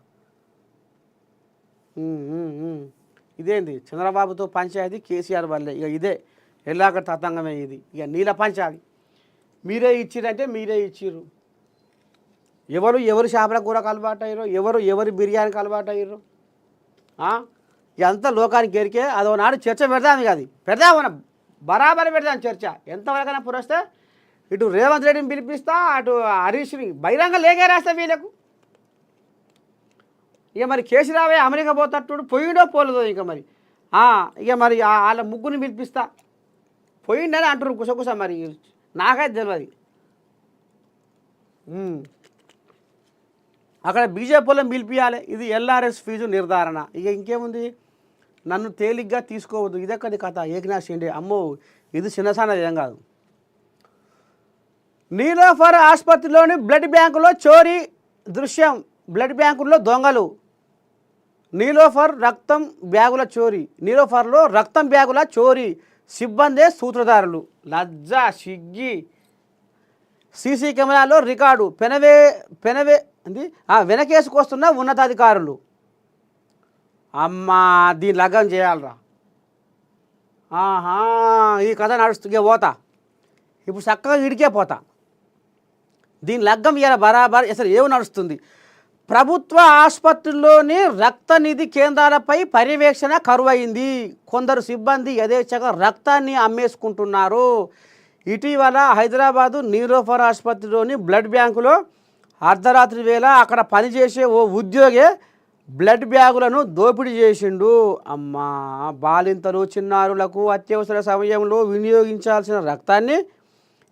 Speaker 1: ఇదేంది చంద్రబాబుతో పంచాయతీ కేసీఆర్ వల్లే. ఇక ఇదే ఎల్లాక తతంగమే ఇది. ఇక నీళ్ళ పంచాలి. మీరే ఇచ్చిరంటే మీరే ఇచ్చిర్రు. ఎవరు చేపల కూరకు అలవాటు అయ్యారో, ఎవరు బిర్యానీకి అలవాటు అయ్యారు. ఇదంతా లోకానికి ఎరికే. అదోనాడు చర్చ పెడదాం. ఇక అది పెడదాం, బరాబరి పెడదాం చర్చ. ఎంతవరకైనా పురస్తే ఇటు రేవంత్ రెడ్డిని పిలిపిస్తా, అటు హరీష్ని బహిరంగ లేఖే రాస్తా వీళ్ళకు. ఇక మరి కేసీరావే అమెరికా పోతట్టు పోయిండో పోలేదో ఇక మరి ఇక మరి వాళ్ళ ముగ్గురిని పిలిపిస్తా. పోయిండని అంటారు కుసకుస. మరి నాకైతే తెలియదు. అక్కడ బీజేపీలో పిలిపియాలి. ఇది ఎల్ఆర్ఎస్ ఫీజు నిర్ధారణ. ఇక ఇంకేముంది, నన్ను తేలిగ్గా తీసుకోవద్దు. ఇదెక్కడి కథ ఏకనాథ్ షిండే. అమ్మో ఇది చిన్నసాన ఏం కాదు. నీలోఫర్ ఆసుపత్రిలోని బ్లడ్ బ్యాంకులో చోరీ దృశ్యం. బ్లడ్ బ్యాంకుల్లో దొంగలు. నీలోఫర్ రక్తం బ్యాగుల చోరీ. నీలోఫర్లో రక్తం బ్యాగుల చోరీ. సిబ్బందే సూత్రధారులు. లజ్జ సిగ్గి. సీసీ కెమెరాలో రికార్డు. వెనకేసుకొస్తున్న ఉన్నతాధికారులు. అమ్మా దీన్ని లగ్గం చేయాలరా. ఈ కథ నడుస్తుంటే పోతా. ఇప్పుడు చక్కగా ఇడికే పోతా. దీని లగ్గం ఇవాళ బరాబర్. అసలు ఏమి నడుస్తుంది? ప్రభుత్వ ఆసుపత్రుల్లోని రక్త నిధి కేంద్రాలపై పర్యవేక్షణ కరువైంది. కొందరు సిబ్బంది యథేచ్ఛగా రక్తాన్ని అమ్మేసుకుంటున్నారు. ఇటీవల హైదరాబాదు నీలోఫర్ ఆసుపత్రిలోని బ్లడ్ బ్యాంకులో అర్ధరాత్రి వేళ అక్కడ పనిచేసే ఓ ఉద్యోగి బ్లడ్ బ్యాగులను దోపిడీ చేసిండు. అమ్మా బాలింతలు చిన్నారులకు అత్యవసర సమయంలో వినియోగించాల్సిన రక్తాన్ని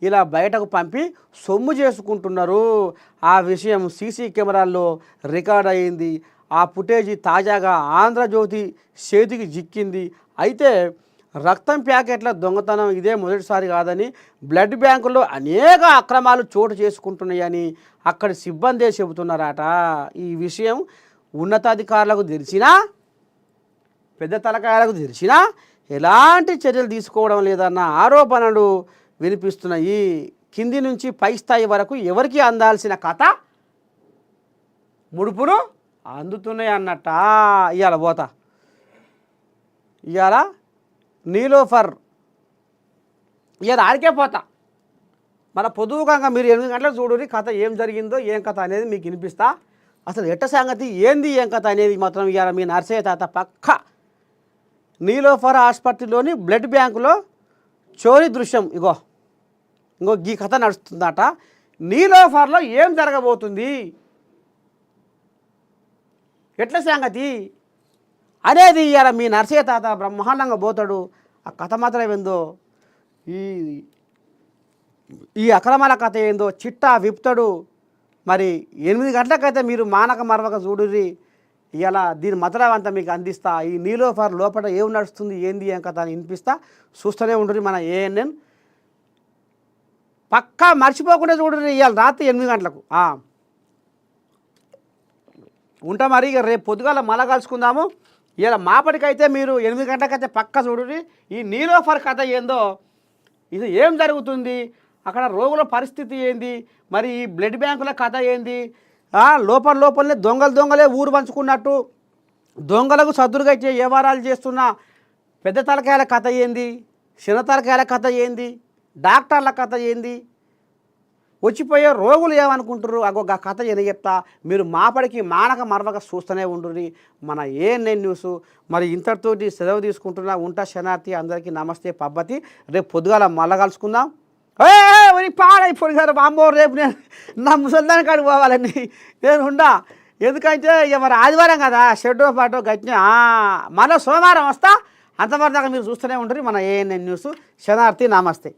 Speaker 1: ఇలా బయటకు పంపి సొమ్ము చేసుకుంటున్నారు. ఆ విషయం సీసీ కెమెరాల్లో రికార్డ్ అయ్యింది. ఆ ఫుటేజీ తాజాగా ఆంధ్రజ్యోతి చేతికి చిక్కింది. అయితే రక్తం ప్యాకెట్ల దొంగతనం ఇదే మొదటిసారి కాదని, బ్లడ్ బ్యాంకుల్లో అనేక అక్రమాలు చోటు చేసుకుంటున్నాయని అక్కడి సిబ్బందే చెబుతున్నారట. ఈ విషయం ఉన్నతాధికారులకు తెలిసినా, పెద్ద తలకాయలకు తెలిసినా ఎలాంటి చర్యలు తీసుకోవడం లేదన్న ఆరోపణలు వినిపిస్తున్నాయి. కింది నుంచి పై స్థాయి వరకు ఎవరికి అందాల్సిన కథ ముడుపులు అందుతున్నాయి అన్నట్ట. ఇవాళ పోతా ఇవాళ నీలోఫర్ ఇవాళ ఆడికే పోతా మన పొదువుకంగా మీరు 8 గంటలకు చూడండి కథ ఏం జరిగిందో ఏం కథ అనేది మీకు వినిపిస్తా. అసలు ఎట్ట సంగతి ఏంది ఏం కథ అనేది మాత్రం ఇవాళ మీ నర్సయ్య తాత పక్క నీలోఫర్ ఆసుపత్రిలోని బ్లడ్ బ్యాంకులో చోరీ దృశ్యం ఇంకో ఈ కథ నడుస్తుందట. నీలోఫర్లో ఏం జరగబోతుంది, ఎట్ల సంగతి అనేది ఇవాళ మీ నర్సయ్య తాత బ్రహ్మాండంగా పోతాడు. ఆ కథ మాత్రం ఏందో, ఈ అక్రమాల కథ ఏందో చిట్టా విప్తాడు. మరి 8 గంటలకైతే మీరు మానక మరవక చూడుర్రి. ఇలా దీని మతలవంతా మీకు అందిస్తా. ఈ నీలోఫర్ లోపల ఏం నడుస్తుంది ఏంది ఏం కథ అని వినిపిస్తా. చూస్తూనే ఉంటుంది మన ANN. పక్కా మర్చిపోకుండా చూడండి ఇవాళ రాత్రి 8 గంటలకు ఉంటా. మరి ఇక రేపు పొద్దుగాల మళ్ళా కలుసుకుందాము. ఇలా మాపటికైతే మీరు 8 గంటలకైతే పక్కా చూడండి. ఈ నీలోఫర్ కథ ఏందో, ఇది ఏం జరుగుతుంది, అక్కడ రోగుల పరిస్థితి ఏంది, మరి ఈ బ్లడ్ బ్యాంకుల కథ ఏంది, లోపలనే దొంగలే ఊరు పంచుకున్నట్టు దొంగలకు సద్దురుగా ఇచ్చే వ్యవహారాలు చేస్తున్న పెద్ద తలకాయల కథ ఏంది, చిన్న తలకాయల కథ ఏంది, డాక్టర్ల కథ ఏంది, వచ్చిపోయే రోగులు ఏమనుకుంటారు, ఆ కథ ఏదో చెప్తా. మీరు మాపడికి మానక మరవక చూస్తూనే ఉండుర్రి మన ANN న్యూస్. మరి ఇంతటితోటి సెలవు తీసుకుంటున్నా. ఉంటా శనార్థి. అందరికీ నమస్తే పబ్బతి. రేపు పొద్దుగాల మళ్ళా కలుసుకుందాం. పాడైపోయి బాంబో రేపు నేను నా ముసల్దాని కాడికి పోవాలని నేను ఉండా. ఎందుకంటే ఇక మరి ఆదివారం కదా షెడ్డో పాటో గట్టిన మళ్ళీ సోమవారం వస్తా. అంతవరకు దాకా మీరు చూస్తూనే ఉంటారు మన ANN న్యూస్. శనార్థి. నమస్తే.